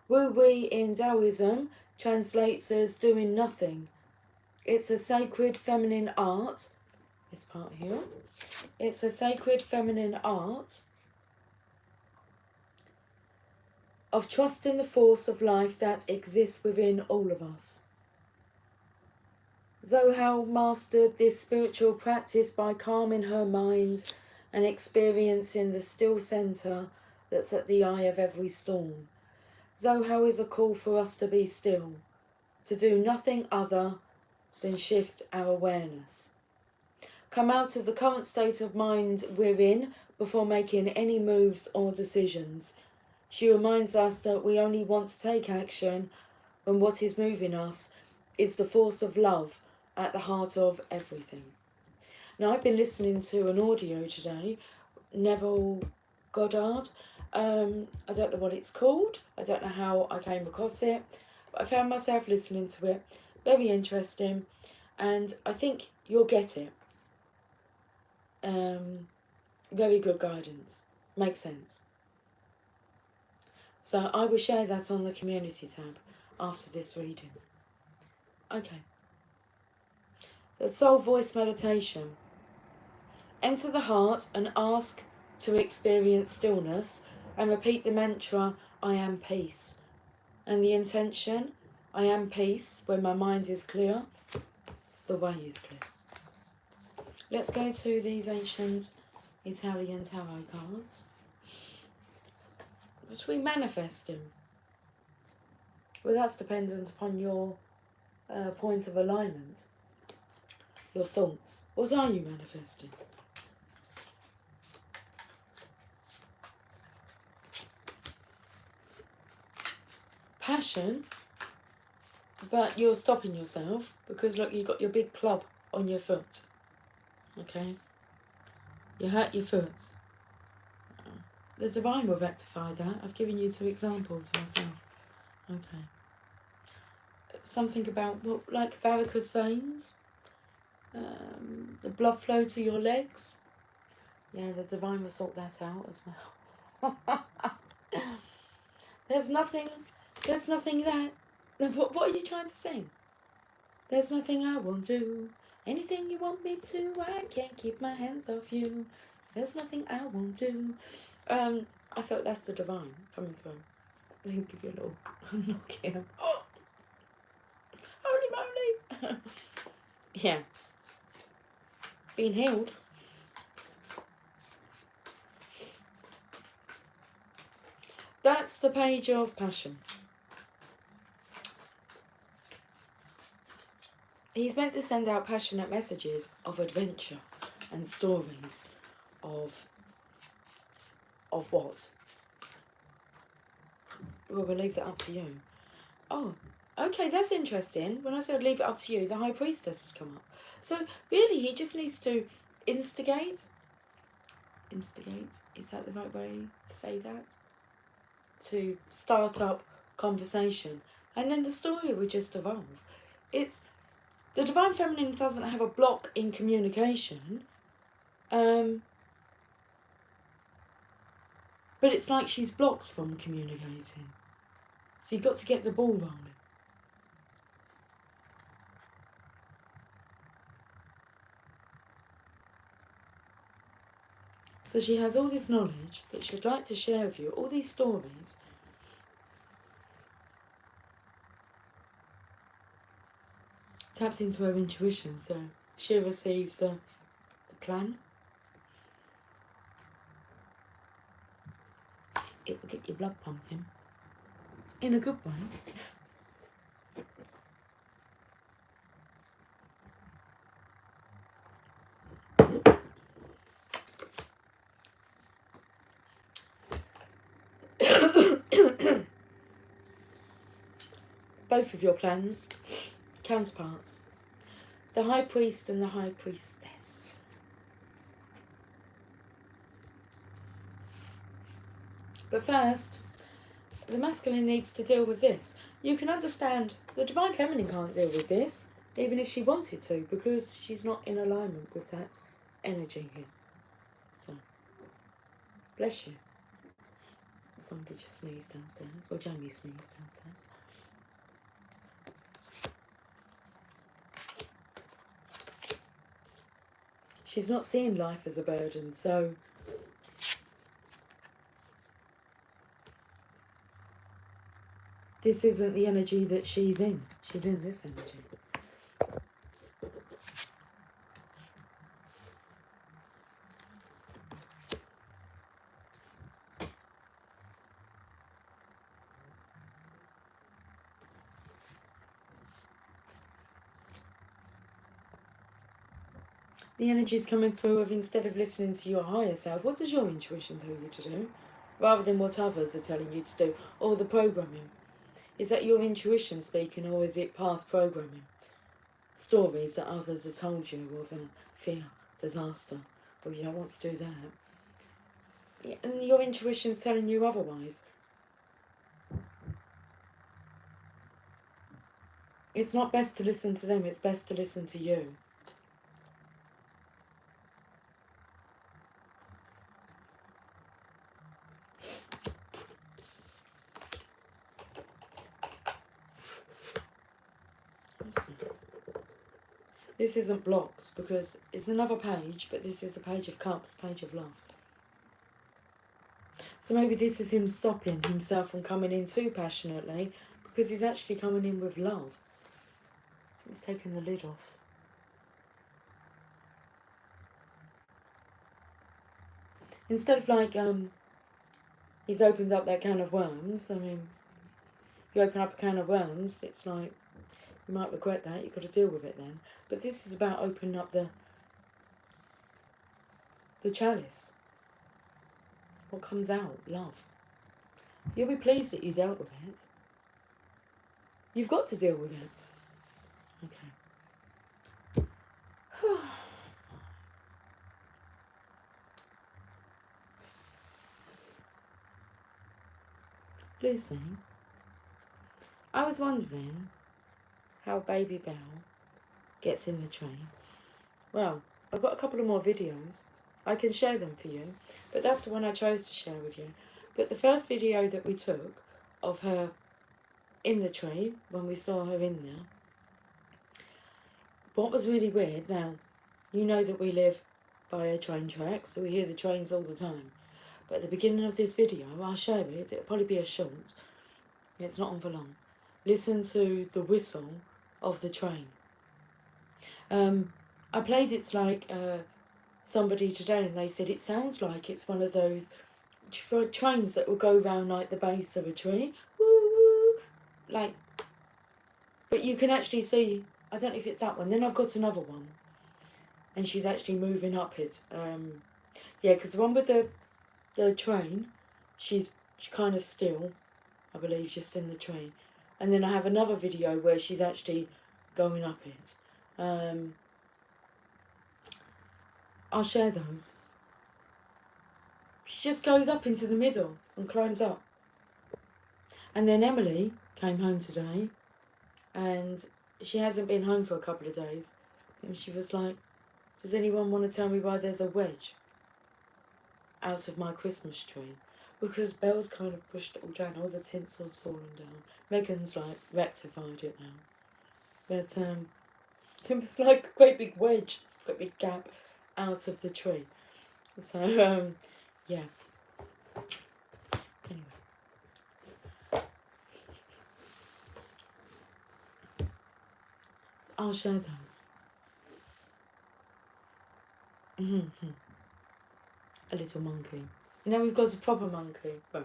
Wu Wei in Taoism translates as doing nothing. It's a sacred feminine art. This part here. It's a sacred feminine art of trusting the force of life that exists within all of us. Zohao mastered this spiritual practice by calming her mind and experiencing the still centre that's at the eye of every storm. Zohao is a call for us to be still, to do nothing other than shift our awareness. Come out of the current state of mind we're in before making any moves or decisions. She reminds us that we only want to take action when what is moving us is the force of love at the heart of everything. Now, I've been listening to an audio today, Neville Goddard. I don't know what it's called. I don't know how I came across it, but I found myself listening to it. Very interesting, and I think you'll get it. Very good guidance. Makes sense. So I will share that on the community tab after this reading. Okay. The Soul Voice Meditation. Enter the heart and ask to experience stillness and repeat the mantra, I am peace. And the intention, I am peace, when my mind is clear, the way is clear. Let's go to these ancient Italian tarot cards. What are we manifesting? Well, that's dependent upon your point of alignment, your thoughts. What are you manifesting? Passion, but you're stopping yourself because look, you've got your big club on your foot. Okay? You hurt your foot. The divine will rectify that. I've given you 2 examples myself. Okay. Something about, what, like varicose veins? The blood flow to your legs? Yeah, the divine will sort that out as well. There's nothing that... What are you trying to sing? There's nothing I won't do. Anything you want me to, I can't keep my hands off you. There's nothing I won't do. I felt that's the divine coming through. I didn't give you a little knock here. Oh, holy moly. Yeah. Being healed. That's the page of passion. He's meant to send out passionate messages of adventure and stories of what? Well, we'll leave that up to you. Oh, okay, that's interesting. When I said leave it up to you, the High Priestess has come up. So, really, he just needs to instigate? Instigate? Is that the right way to say that? To start up conversation. And then the story would just evolve. It's... The Divine Feminine doesn't have a block in communication. But it's like she's blocked from communicating. So you've got to get the ball rolling. So she has all this knowledge that she'd like to share with you, all these stories. Tapped into her intuition, so she'll receive the plan. It will get your blood pumping. In a good way. Both of your plans, counterparts. The High Priest and the High Priestess. But first, the masculine needs to deal with this. You can understand the Divine Feminine can't deal with this, even if she wanted to, because she's not in alignment with that energy here. So, bless you. Somebody just sneezed downstairs. Well, Jamie sneezed downstairs. She's not seeing life as a burden, so this isn't the energy that she's in. She's in this energy. The energy's coming through of, instead of listening to your higher self, what does your intuition tell you to do? Rather than what others are telling you to do, or the programming. Is that your intuition speaking, or is it past programming? Stories that others have told you of fear, disaster, or you don't want to do that. And your intuition's telling you otherwise. It's not best to listen to them, it's best to listen to you. This isn't blocked because it's another page, but this is a page of cups, page of love. So maybe this is him stopping himself from coming in too passionately, because he's actually coming in with love. He's taking the lid off. Instead of like, he's opened up that can of worms. I mean, you open up a can of worms, it's like, you might regret that, you've got to deal with it then. But this is about opening up the chalice. What comes out? Love. You'll be pleased that you dealt with it. You've got to deal with it. Okay. Lucy, I was wondering how Baby Belle gets in the train. Well, I've got a couple of more videos. I can share them for you, but that's the one I chose to share with you. But the first video that we took of her in the train, when we saw her in there, what was really weird, now, you know that we live by a train track, so we hear the trains all the time. But at the beginning of this video, I'll show it, it'll probably be a short, it's not on for long. Listen to the whistle of the train. I played it like somebody today, and they said it sounds like it's one of those trains that will go round like the base of a tree. Woo woo! Like, but you can actually see, I don't know if it's that one. Then I've got another one, and she's actually moving up it. Yeah, because the one with the train, she's kind of still, I believe, just in the train. And then I have another video where she's actually going up it. I'll share those. She just goes up into the middle and climbs up. And then Emily came home today, and she hasn't been home for a couple of days. And she was like, does anyone want to tell me why there's a wedge out of my Christmas tree? Because Belle's kind of pushed it all down, all the tinsel's fallen down. Megan's like rectified it now. But it was like a great big wedge, great big gap out of the tree. So yeah. Anyway, I'll share those. A little monkey. Now we've got a proper monkey. Well,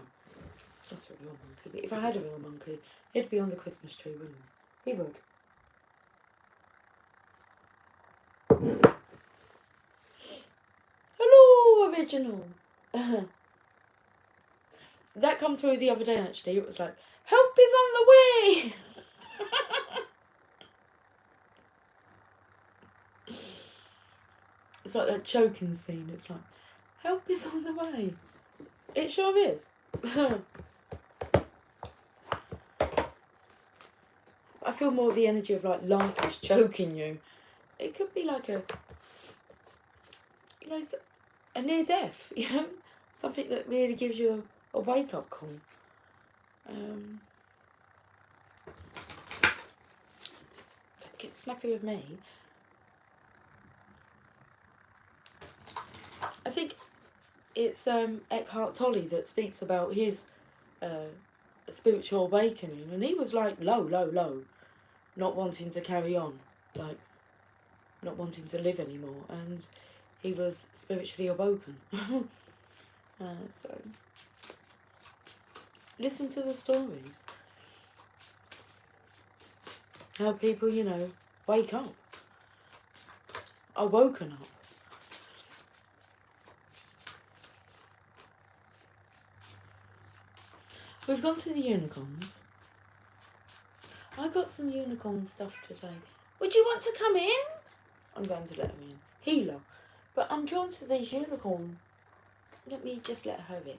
it's not a real monkey, but if I had a real monkey, he'd be on the Christmas tree, wouldn't he? He would. Hello, original. That come through the other day, actually. It was like, help is on the way. It's like that choking scene. It's like, help is on the way. It sure is. I feel more the energy of like life is choking you. It could be like a, you know, a near death, you know, something that really gives you a wake up call. Don't get snappy with me. I think it's Eckhart Tolle that speaks about his spiritual awakening, and he was like low, not wanting to carry on, like not wanting to live anymore, and he was spiritually awoken. So listen to the stories, how people, you know, wake up, are woken up. We've gone to the unicorns. I got some unicorn stuff today. Would you want to come in? I'm going to let him in. Healer. But I'm drawn to these unicorn. Let me just let her in.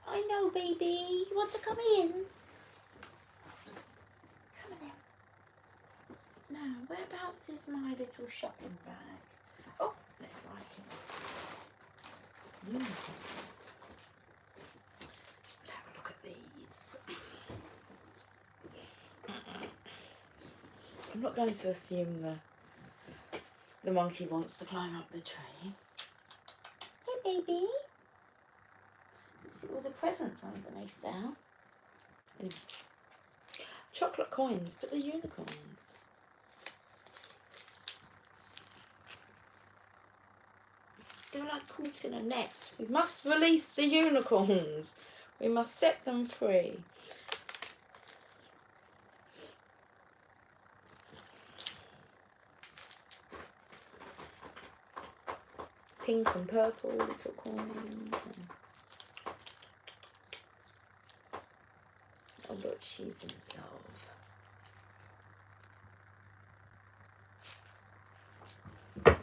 I know, baby. You want to come in? Come on in. Now, whereabouts is my little shopping bag? Oh, that's like it. Unicorns. I'm not going to assume the monkey wants to climb up the tree. Hey, baby. Let's see all the presents underneath there. Anyway. Chocolate coins, but they're unicorns. They're like caught in a net. We must release the unicorns. We must set them free. Pink and purple little coins. Oh, look, she's in love.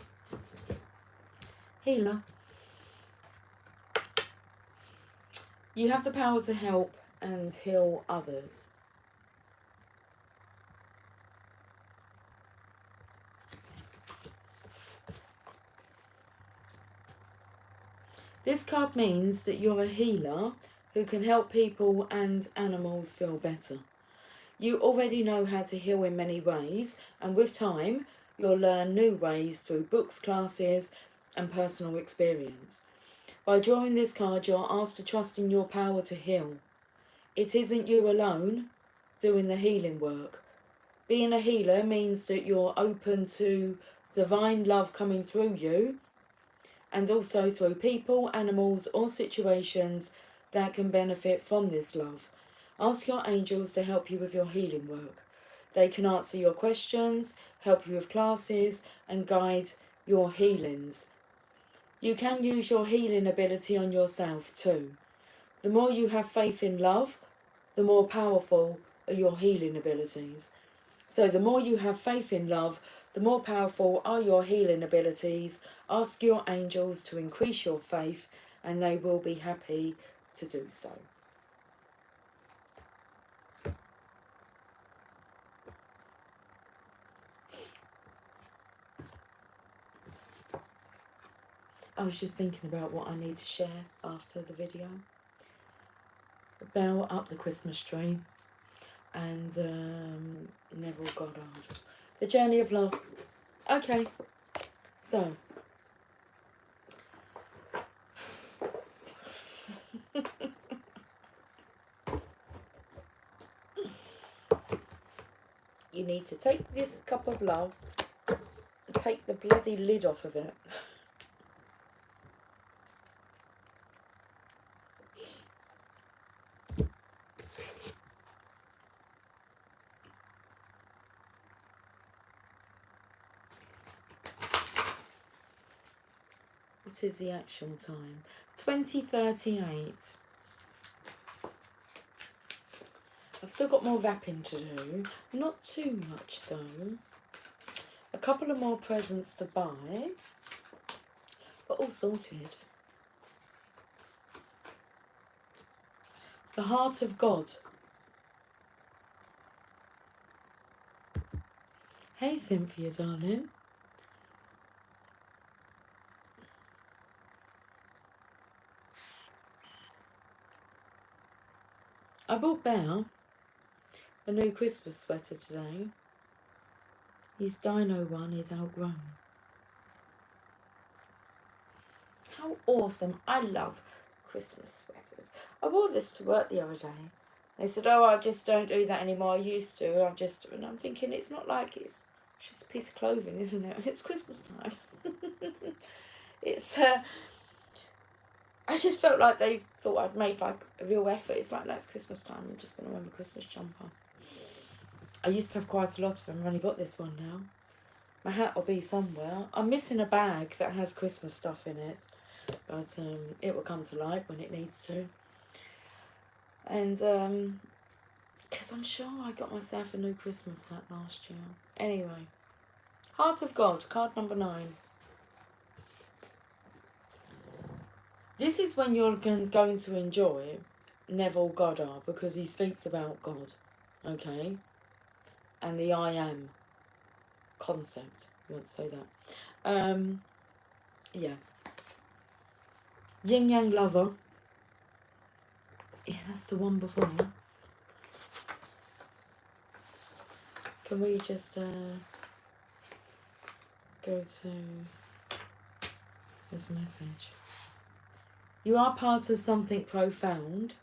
Healer. You have the power to help and heal others. This card means that you're a healer who can help people and animals feel better. You already know how to heal in many ways, and with time, you'll learn new ways through books, classes, and personal experience. By drawing this card, you're asked to trust in your power to heal. It isn't you alone doing the healing work. Being a healer means that you're open to divine love coming through you, and also through people, animals, or situations that can benefit from this love. Ask your angels to help you with your healing work. They can answer your questions, help you with classes, and guide your healings. You can use your healing ability on yourself too. The more you have faith in love, the more powerful are your healing abilities. So the more you have faith in love, the more powerful are your healing abilities. Ask your angels to increase your faith, and they will be happy to do so. I was just thinking about what I need to share after the video. Bell up the Christmas tree and Neville Goddard. The Journey of Love. Okay, so you need to take this cup of love and take the bloody lid off of it. What is the actual time? 20:38. I've still got more wrapping to do. Not too much though. A couple of more presents to buy. But all sorted. The Heart of God. Hey Cynthia, darling. I bought Bear a new Christmas sweater today. His dino one is outgrown. How awesome. I love Christmas sweaters. I wore this to work the other day. They said, oh, I just don't do that anymore. I used to. And I'm thinking, it's not like it's just a piece of clothing, isn't it? It's Christmas time. It's, I just felt like they thought I'd made like a real effort. It's like, no, it's Christmas time. I'm just going to wear my Christmas jumper. I used to have quite a lot of them. I've only got this one now. My hat will be somewhere. I'm missing a bag that has Christmas stuff in it. But it will come to light when it needs to. And because I'm sure I got myself a new Christmas hat last year. Anyway, Heart of God, card number 9. This is when you're going to enjoy Neville Goddard, because he speaks about God, okay? And the I am concept, you want to say that. Yeah. Yin Yang Lover. Yeah, that's the one before. Can we just go to this message? You are part of something profound,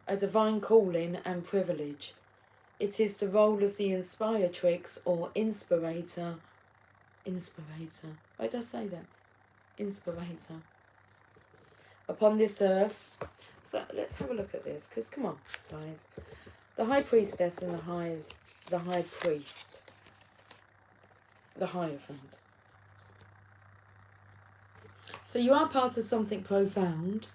a divine calling and privilege. It is the role of the inspiratrix or inspirator. Why did I say that? Inspirator. Upon this earth. So let's have a look at this, because come on, guys. The High Priestess and the High Priest. The Hierophant. So you are part of something profound,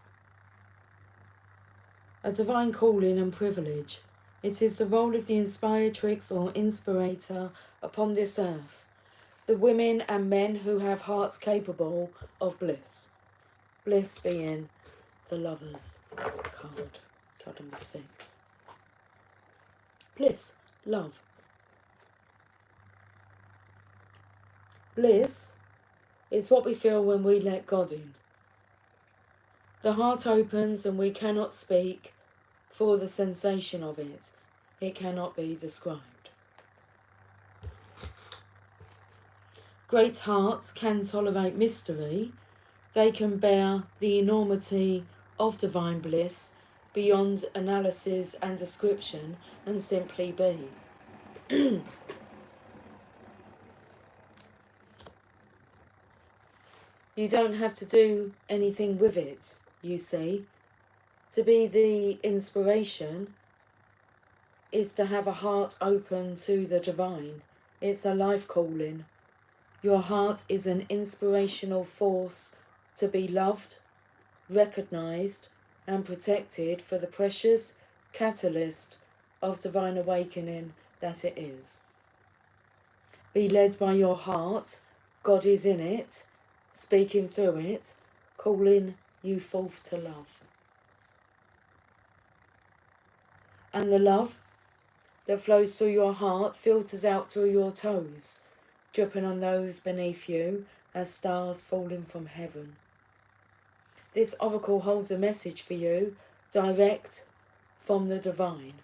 a divine calling and privilege. It is the role of the inspiratrix or inspirator upon this earth, the women and men who have hearts capable of bliss. Bliss being the Lover's card. Card number 6. Bliss, love. Bliss is what we feel when we let God in. The heart opens and we cannot speak for the sensation of it. It cannot be described. Great hearts can tolerate mystery. They can bear the enormity of divine bliss beyond analysis and description and simply be. You don't have to do anything with it, you see. To be the inspiration is to have a heart open to the divine. It's a life calling. Your heart is an inspirational force to be loved, recognised and protected for the precious catalyst of divine awakening that it is. Be led by your heart. God is in it, speaking through it, calling you forth to love. And the love that flows through your heart filters out through your toes, dripping on those beneath you as stars falling from heaven. This oracle holds a message for you, direct from the divine.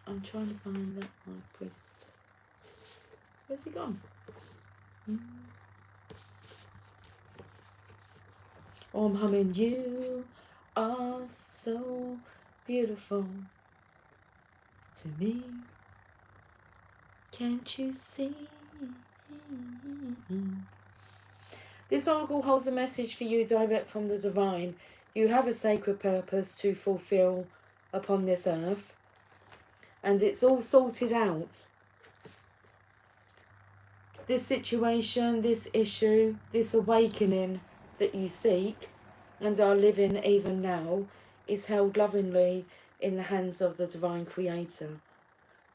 I'm trying to find that high priest. Where's he gone? Oh, I'm humming. You are so beautiful to me. Can't you see? This oracle holds a message for you direct from the divine. You have a sacred purpose to fulfill upon this earth, and it's all sorted out. This situation, this issue, this awakening that you seek and are living even now is held lovingly in the hands of the divine creator.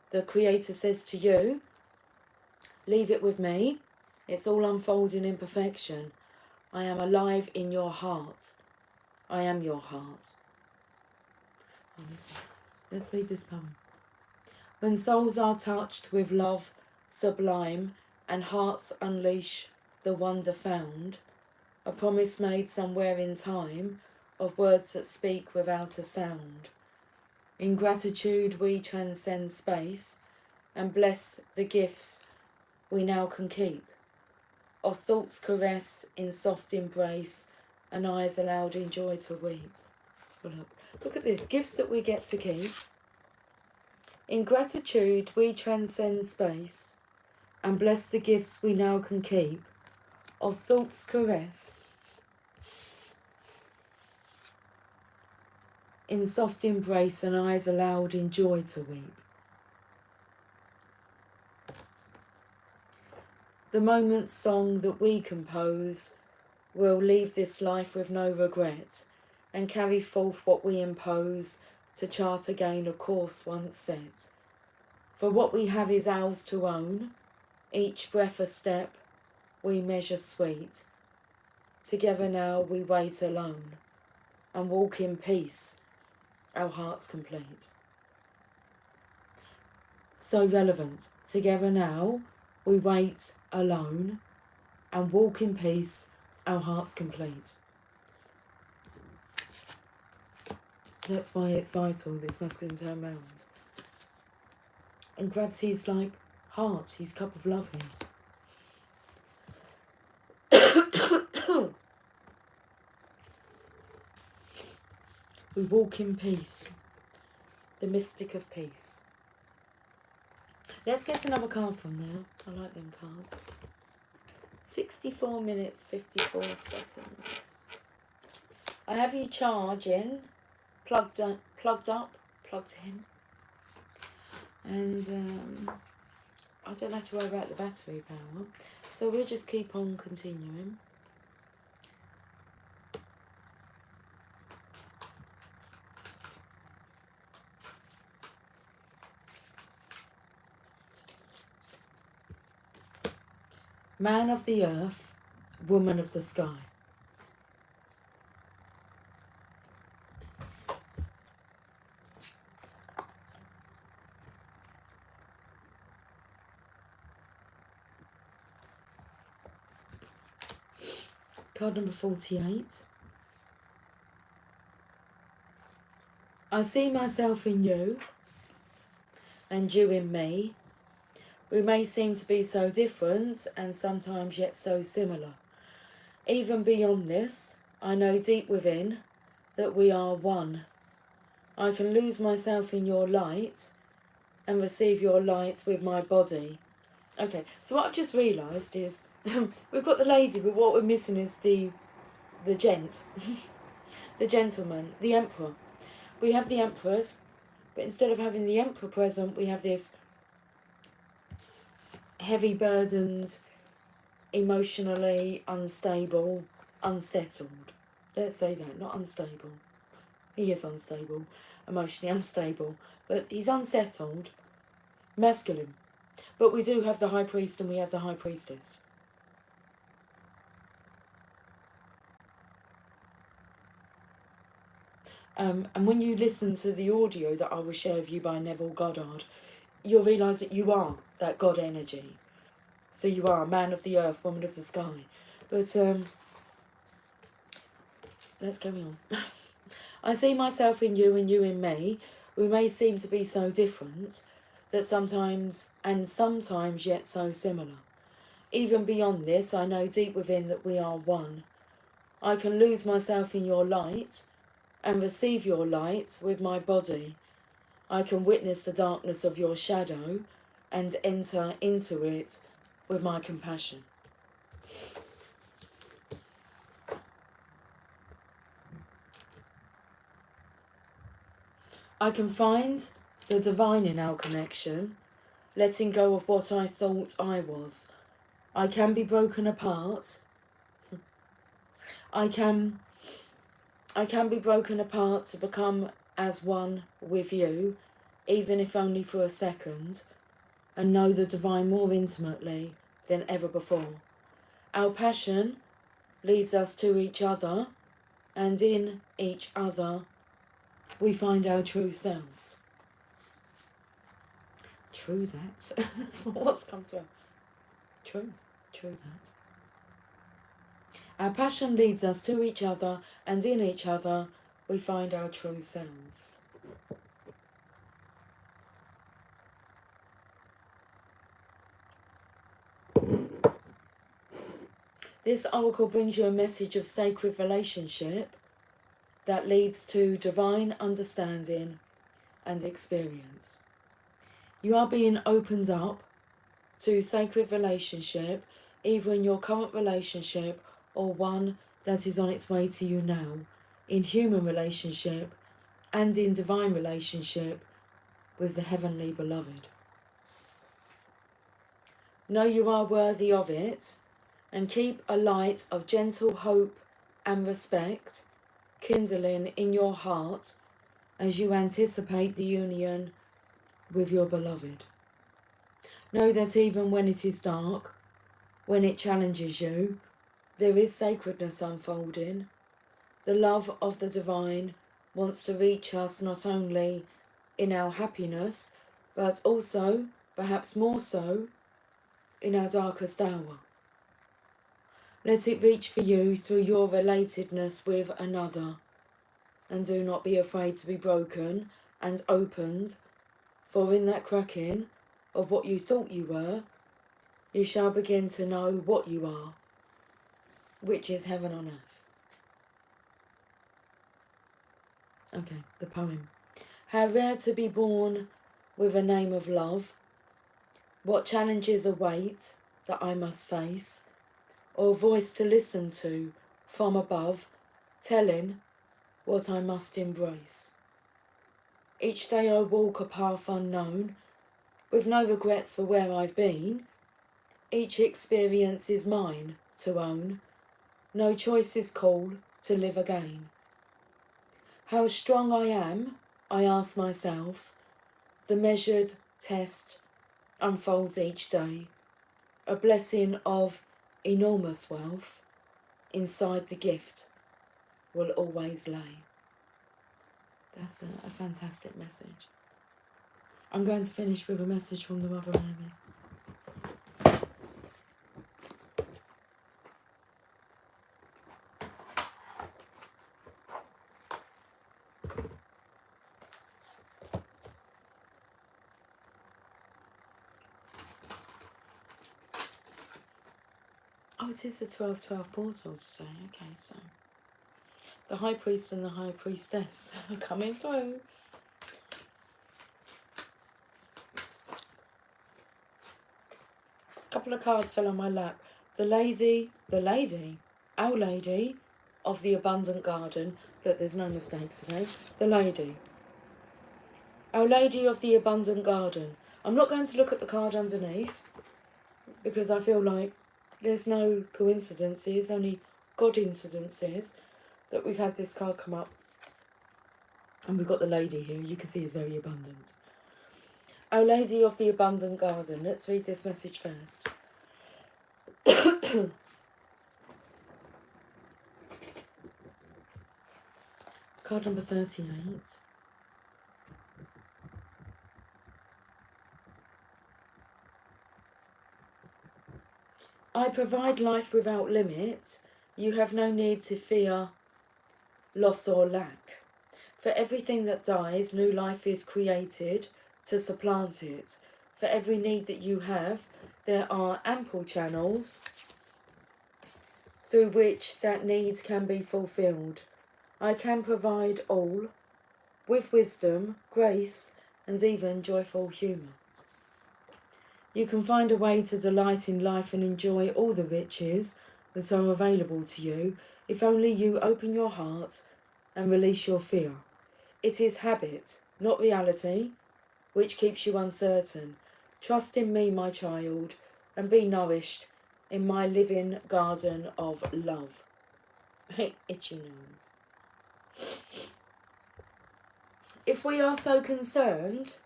The creator says to you, leave it with me. It's all unfolding in perfection. I am alive in your heart. I am your heart. Let's read this poem. When souls are touched with love sublime and hearts unleash the wonder found, a promise made somewhere in time of words that speak without a sound. In gratitude we transcend space and bless the gifts we now can keep. Of thoughts caress in soft embrace and eyes allowed in joy to weep. Look at this, gifts that we get to keep. In gratitude we transcend space and bless the gifts we now can keep. Of thoughts caress in soft embrace and eyes allowed in joy to weep. The moment's song that we compose will leave this life with no regret and carry forth what we impose to chart again a course once set. For what we have is ours to own, each breath a step we measure sweet. Together now we wait alone and walk in peace, our hearts complete. So relevant. Together now we wait alone and walk in peace, our hearts complete. That's why it's vital, this masculine turn round. And grabs his heart, his cup of loving. We walk in peace, the mystic of peace. Let's get another card from there. I like them cards. 64 minutes, 54 seconds. I have you charging, plugged up, plugged in. And I don't have to worry about the battery power. So we'll just keep on continuing. Man of the earth, woman of the sky. Card number 48. I see myself in you and you in me. We may seem to be so different and sometimes yet so similar. Even beyond this, I know deep within that we are one. I can lose myself in your light and receive your light with my body. Okay, so what I've just realised is we've got the lady, but what we're missing is the gent, the gentleman, the emperor. We have the empress, but instead of having the emperor present, we have this heavy burdened, emotionally unstable, unsettled. Let's say that, not unstable. He is unstable, emotionally unstable, but he's unsettled, masculine. But we do have the high priest and we have the high priestess. And when you listen to the audio that I will share with you by Neville Goddard, you'll realise that you are that God energy. So you are a man of the earth, woman of the sky. But let's carry on. I see myself in you and you in me. We may seem to be so different that sometimes yet so similar. Even beyond this, I know deep within that we are one. I can lose myself in your light and receive your light with my body. I can witness the darkness of your shadow and enter into it with my compassion. I can find the divine in our connection, letting go of what I thought I was. I can be broken apart. I can be broken apart to become as one with you, even if only for a second, and know the divine more intimately than ever before. Our passion leads us to each other, and in each other we find our true selves. True that. That's what's come through. True that. Our passion leads us to each other, and in each other we find our true selves. This oracle brings you a message of sacred relationship that leads to divine understanding and experience. You are being opened up to sacred relationship, either in your current relationship or one that is on its way to you now, in human relationship and in divine relationship with the heavenly beloved. Know you are worthy of it, and keep a light of gentle hope and respect kindling in your heart as you anticipate the union with your beloved. Know that even when it is dark, when it challenges you, there is sacredness unfolding. The love of the divine wants to reach us not only in our happiness, but also, perhaps more so, in our darkest hour. Let it reach for you through your relatedness with another, and do not be afraid to be broken and opened, for in that cracking of what you thought you were, you shall begin to know what you are, which is heaven on earth. Okay, the poem. How rare to be born with a name of love. What challenges await that I must face, or a voice to listen to from above, telling what I must embrace. Each day I walk a path unknown, with no regrets for where I've been. Each experience is mine to own, no choice is call to live again. How strong I am, I ask myself, the measured test unfolds each day, a blessing of enormous wealth inside the gift will always lay. That's a fantastic message. I'm going to finish with a message from the Mother Amy. Oh, it is the 12-12 portal today. Okay, so the High Priest and the High Priestess are coming through. A couple of cards fell on my lap. Our Lady of the Abundant Garden. Look, there's no mistakes, okay? The Lady. Our Lady of the Abundant Garden. I'm not going to look at the card underneath because I feel like there's no coincidences, only God incidences that we've had this card come up. And we've got the Lady here, you can see is very abundant. Our Lady of the Abundant Garden. Let's read this message first. Card number 38. I provide life without limit. You have no need to fear loss or lack. For everything that dies, new life is created to supplant it. For every need that you have, there are ample channels through which that need can be fulfilled. I can provide all with wisdom, grace, and even joyful humour. You can find a way to delight in life and enjoy all the riches that are available to you if only you open your heart and release your fear. It is habit, not reality, which keeps you uncertain. Trust in me, my child, and be nourished in my living garden of love. Itchy nose. If we are so concerned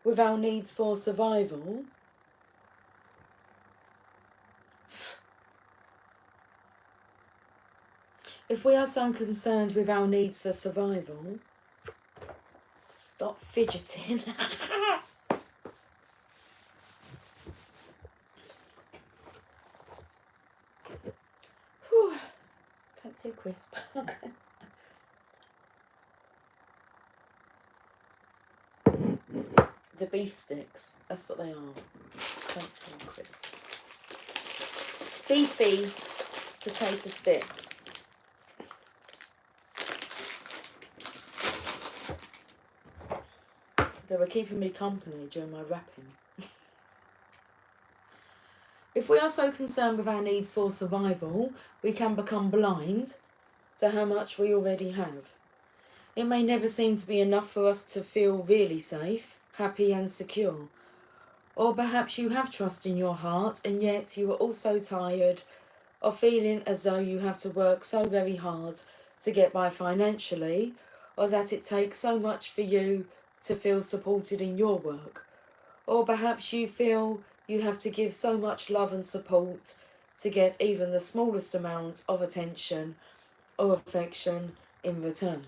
with our needs for survival, stop fidgeting. Whew. Fancy a crisp. The beef sticks, that's what they are. Fancy a crisp. Beefy potato sticks. They were keeping me company during my wrapping. If we are so concerned with our needs for survival, we can become blind to how much we already have. It may never seem to be enough for us to feel really safe, happy and secure. Or perhaps you have trust in your heart and yet you are also tired of feeling as though you have to work so very hard to get by financially, or that it takes so much for you to feel supported in your work. Or perhaps you feel you have to give so much love and support to get even the smallest amount of attention or affection in return.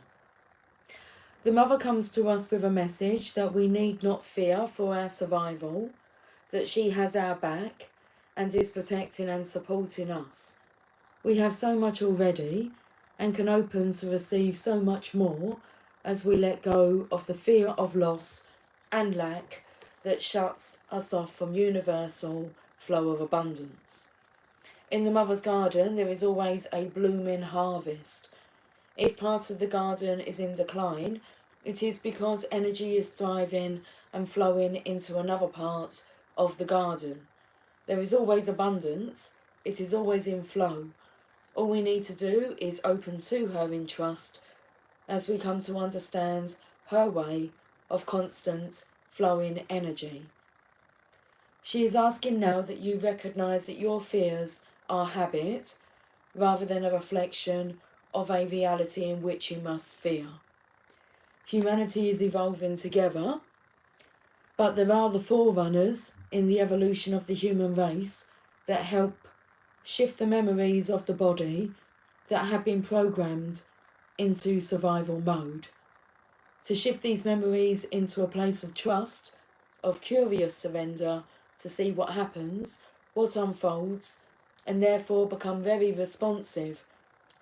The Mother comes to us with a message that we need not fear for our survival, that she has our back and is protecting and supporting us. We have so much already and can open to receive so much more as we let go of the fear of loss and lack that shuts us off from universal flow of abundance. In the Mother's garden, there is always a blooming harvest. If part of the garden is in decline, it is because energy is thriving and flowing into another part of the garden. There is always abundance. It is always in flow. All we need to do is open to her in trust as we come to understand her way of constant flowing energy. She is asking now that you recognise that your fears are habit rather than a reflection of a reality in which you must fear. Humanity is evolving together, but there are the forerunners in the evolution of the human race that help shift the memories of the body that have been programmed into survival mode. To shift these memories into a place of trust, of curious surrender to see what happens, what unfolds, and therefore become very responsive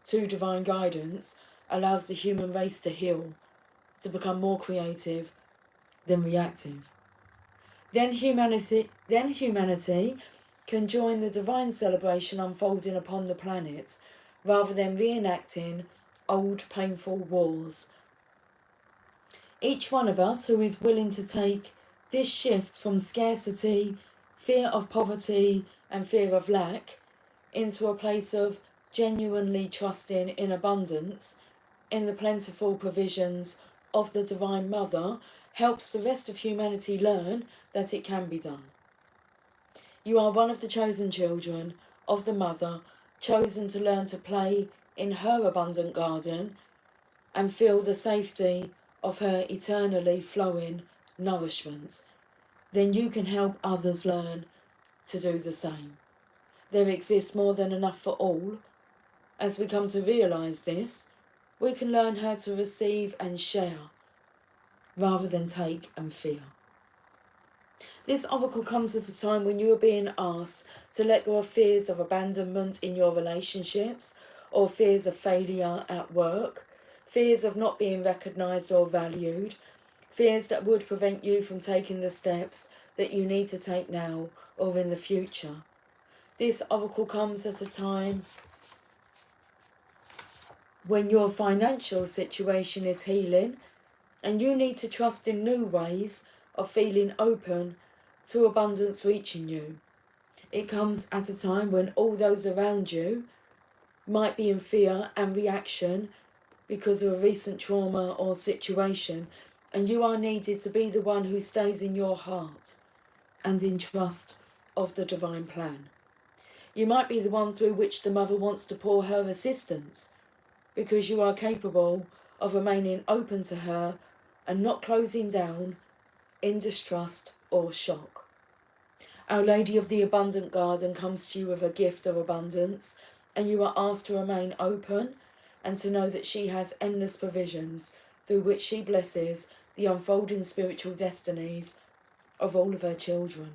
to divine guidance allows the human race to heal, to become more creative than reactive. Then humanity can join the divine celebration unfolding upon the planet, rather than reenacting old painful wars. Each one of us who is willing to take this shift from scarcity, fear of poverty, and fear of lack into a place of genuinely trusting in abundance, in the plentiful provisions of the Divine Mother, helps the rest of humanity learn that it can be done. You are one of the chosen children of the Mother, chosen to learn to play in her abundant garden and feel the safety of her eternally flowing nourishment. Then you can help others learn to do the same. There exists more than enough for all. As we come to realise this, we can learn how to receive and share, rather than take and fear. This oracle comes at a time when you are being asked to let go of fears of abandonment in your relationships, or fears of failure at work, fears of not being recognised or valued, fears that would prevent you from taking the steps that you need to take now or in the future. This oracle comes at a time when your financial situation is healing and you need to trust in new ways of feeling open to abundance reaching you. It comes at a time when all those around you might be in fear and reaction because of a recent trauma or situation, and you are needed to be the one who stays in your heart and in trust of the divine plan. You might be the one through which the Mother wants to pour her assistance, because you are capable of remaining open to her and not closing down in distrust or shock. Our Lady of the Abundant Garden comes to you with a gift of abundance, and you are asked to remain open and to know that she has endless provisions through which she blesses the unfolding spiritual destinies of all of her children.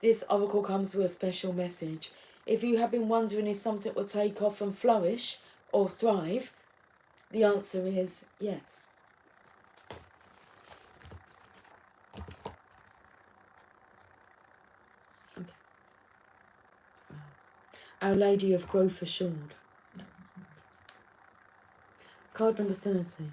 This oracle comes with a special message. If you have been wondering if something will take off and flourish or thrive, the answer is yes. Okay. Our Lady of Growth Assured. Card number 30.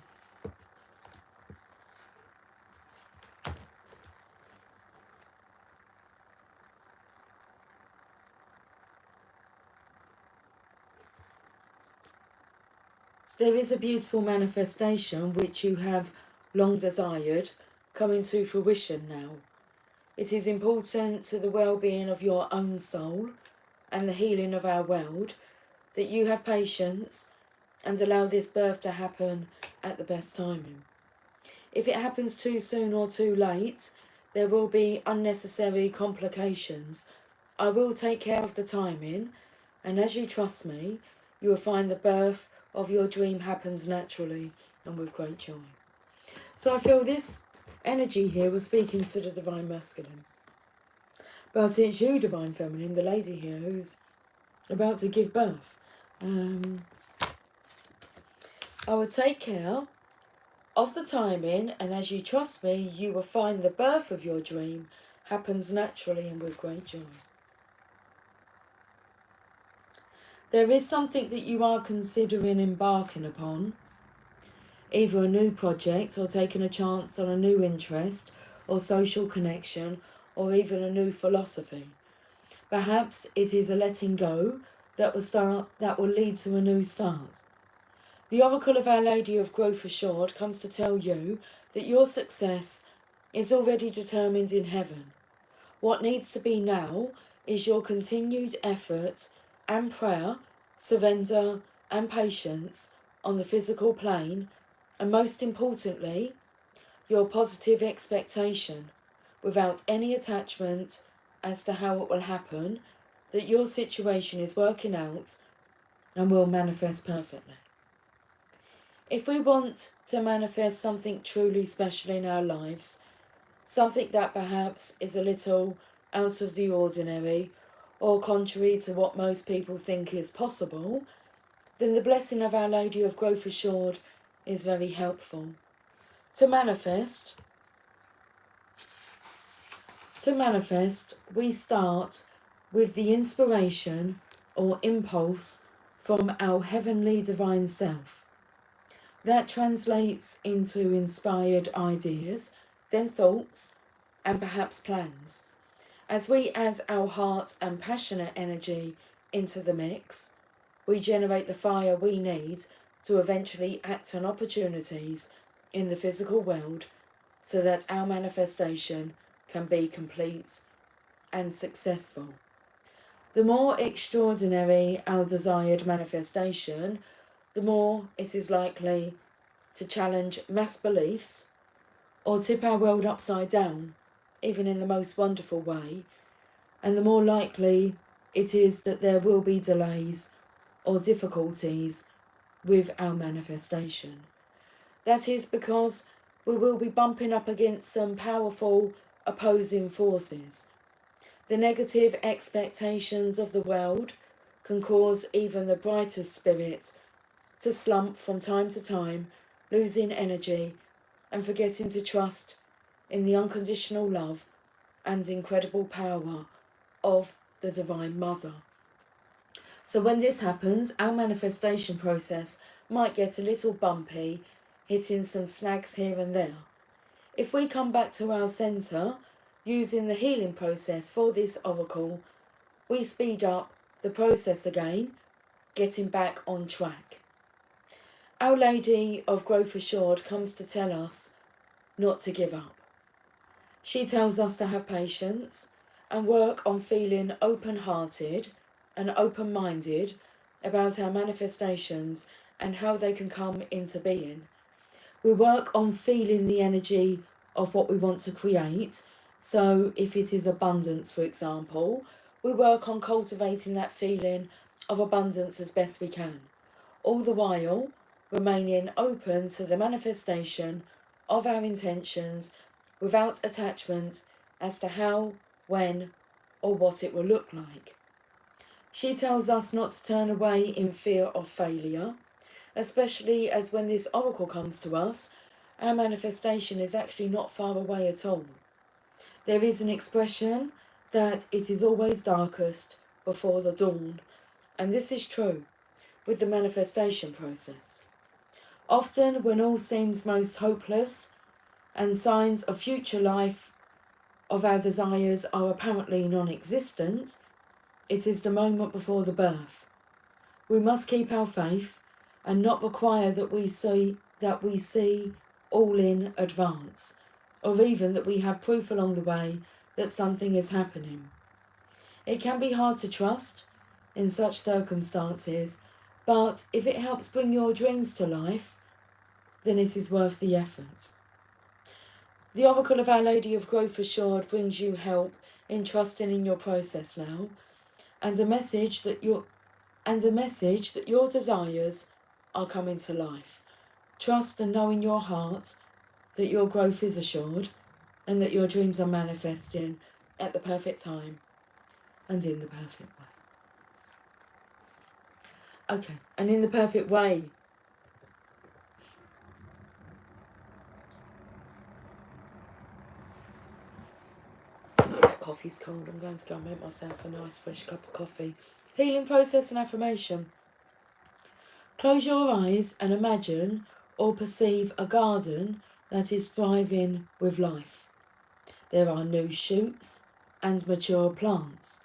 There is a beautiful manifestation which you have long desired coming to fruition now. It is important to the well-being of your own soul and the healing of our world that you have patience and allow this birth to happen at the best timing. If it happens too soon or too late, there will be unnecessary complications. I will take care of the timing, and as you trust me, you will find the birth of your dream happens naturally and with great joy. So I feel this energy here was speaking to the Divine Masculine. But it's you, Divine Feminine, the lady here, who's about to give birth. I will take care of the timing, and as you trust me, you will find the birth of your dream happens naturally and with great joy. There is something that you are considering embarking upon, either a new project or taking a chance on a new interest or social connection or even a new philosophy. Perhaps it is a letting go that will lead to a new start. The Oracle of Our Lady of Growth Assured comes to tell you that your success is already determined in heaven. What needs to be now is your continued effort and prayer, surrender and patience on the physical plane, and most importantly, your positive expectation without any attachment as to how it will happen, that your situation is working out and will manifest perfectly. If we want to manifest something truly special in our lives, something that perhaps is a little out of the ordinary or contrary to what most people think is possible, then the blessing of Our Lady of Growth Assured is very helpful. To manifest, we start with the inspiration or impulse from our heavenly divine self. That translates into inspired ideas, then thoughts, and perhaps plans. As we add our heart and passionate energy into the mix, we generate the fire we need to eventually act on opportunities in the physical world so that our manifestation can be complete and successful. The more extraordinary our desired manifestation, the more it is likely to challenge mass beliefs or tip our world upside down, even in the most wonderful way, and the more likely it is that there will be delays or difficulties with our manifestation. That is because we will be bumping up against some powerful opposing forces. The negative expectations of the world can cause even the brightest spirit to slump from time to time, losing energy and forgetting to trust in the unconditional love and incredible power of the Divine Mother. So when this happens, our manifestation process might get a little bumpy, hitting some snags here and there. If we come back to our centre, using the healing process for this oracle, we speed up the process again, getting back on track. Our Lady of Growth Assured comes to tell us not to give up. She tells us to have patience and work on feeling open-hearted and open-minded about our manifestations and how they can come into being. We work on feeling the energy of what we want to create. So if it is abundance, for example, we work on cultivating that feeling of abundance as best we can, all the while remaining open to the manifestation of our intentions without attachment as to how, when, or what it will look like. She tells us not to turn away in fear of failure, especially as when this oracle comes to us, our manifestation is actually not far away at all. There is an expression that it is always darkest before the dawn, and this is true with the manifestation process. Often when all seems most hopeless and signs of future life of our desires are apparently non-existent, it is the moment before the birth. We must keep our faith and not require that we see all in advance, or even that we have proof along the way that something is happening. It can be hard to trust in such circumstances, but if it helps bring your dreams to life, then it is worth the effort. The Oracle of Our Lady of Growth Assured brings you help in trusting in your process now, and a message that your desires are coming to life. Trust and know in your heart that your growth is assured and that your dreams are manifesting at the perfect time and in the perfect way. Okay, and in the perfect way. That coffee's cold. I'm going to go and make myself a nice fresh cup of coffee. Healing process and affirmation. Close your eyes and imagine or perceive a garden that is thriving with life. There are new shoots and mature plants.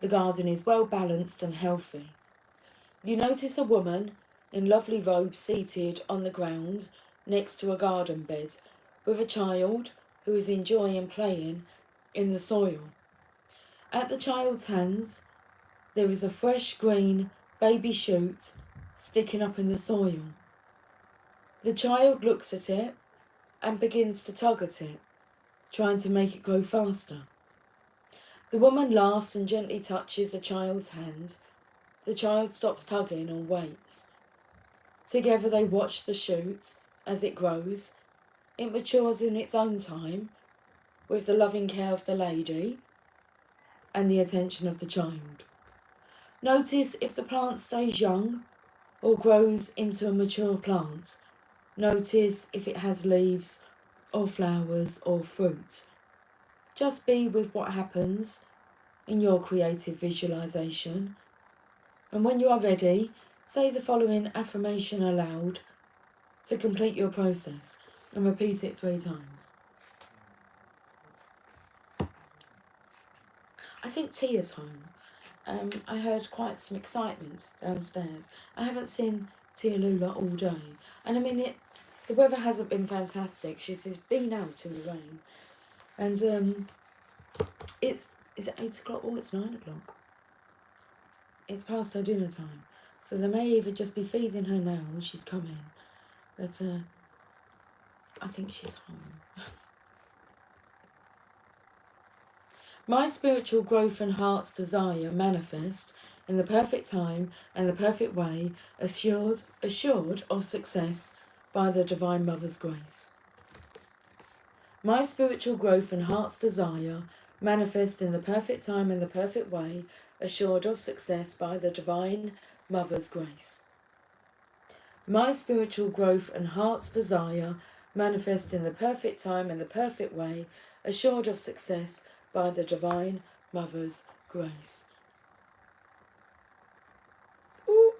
The garden is well balanced and healthy. You notice a woman in lovely robes seated on the ground next to a garden bed with a child who is enjoying playing in the soil. At the child's hands, there is a fresh green baby shoot sticking up in the soil. The child looks at it and begins to tug at it, trying to make it grow faster. The woman laughs and gently touches the child's hand. The child stops tugging and waits. Together they watch the shoot as it grows. It matures in its own time, with the loving care of the lady and the attention of the child. Notice if the plant stays young or grows into a mature plant. Notice if it has leaves or flowers or fruit. Just be with what happens in your creative visualization. And when you are ready, say the following affirmation aloud to complete your process and repeat it 3 times. I think Tia's home. I heard quite some excitement downstairs. I haven't seen Tia Lula all day. And I mean, the weather hasn't been fantastic. She's been out in the rain. And is it 8 o'clock? Oh, it's 9 o'clock. It's past her dinner time. So they may either just be feeding her now when she's coming. But I think she's home. My spiritual growth and heart's desire manifest in the perfect time and the perfect way, assured of success by the Divine Mother's grace. My spiritual growth and heart's desire manifest in the perfect time and the perfect way, assured of success by the Divine Mother's grace. My spiritual growth and heart's desire manifest in the perfect time and the perfect way, assured of success by the Divine Mother's grace. Ooh.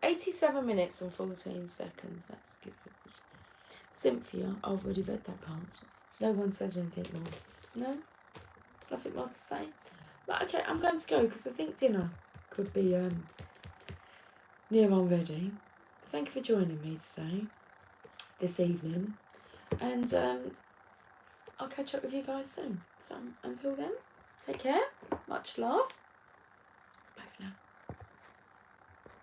87 minutes and 14 seconds, that's good. Cynthia, I've already read that part. No one said anything more. No? Nothing more to say? But okay, I'm going to go because I think dinner could be near on ready. Thank you for joining me today, this evening. And I'll catch up with you guys soon. So until then, take care. Much love. Bye for now.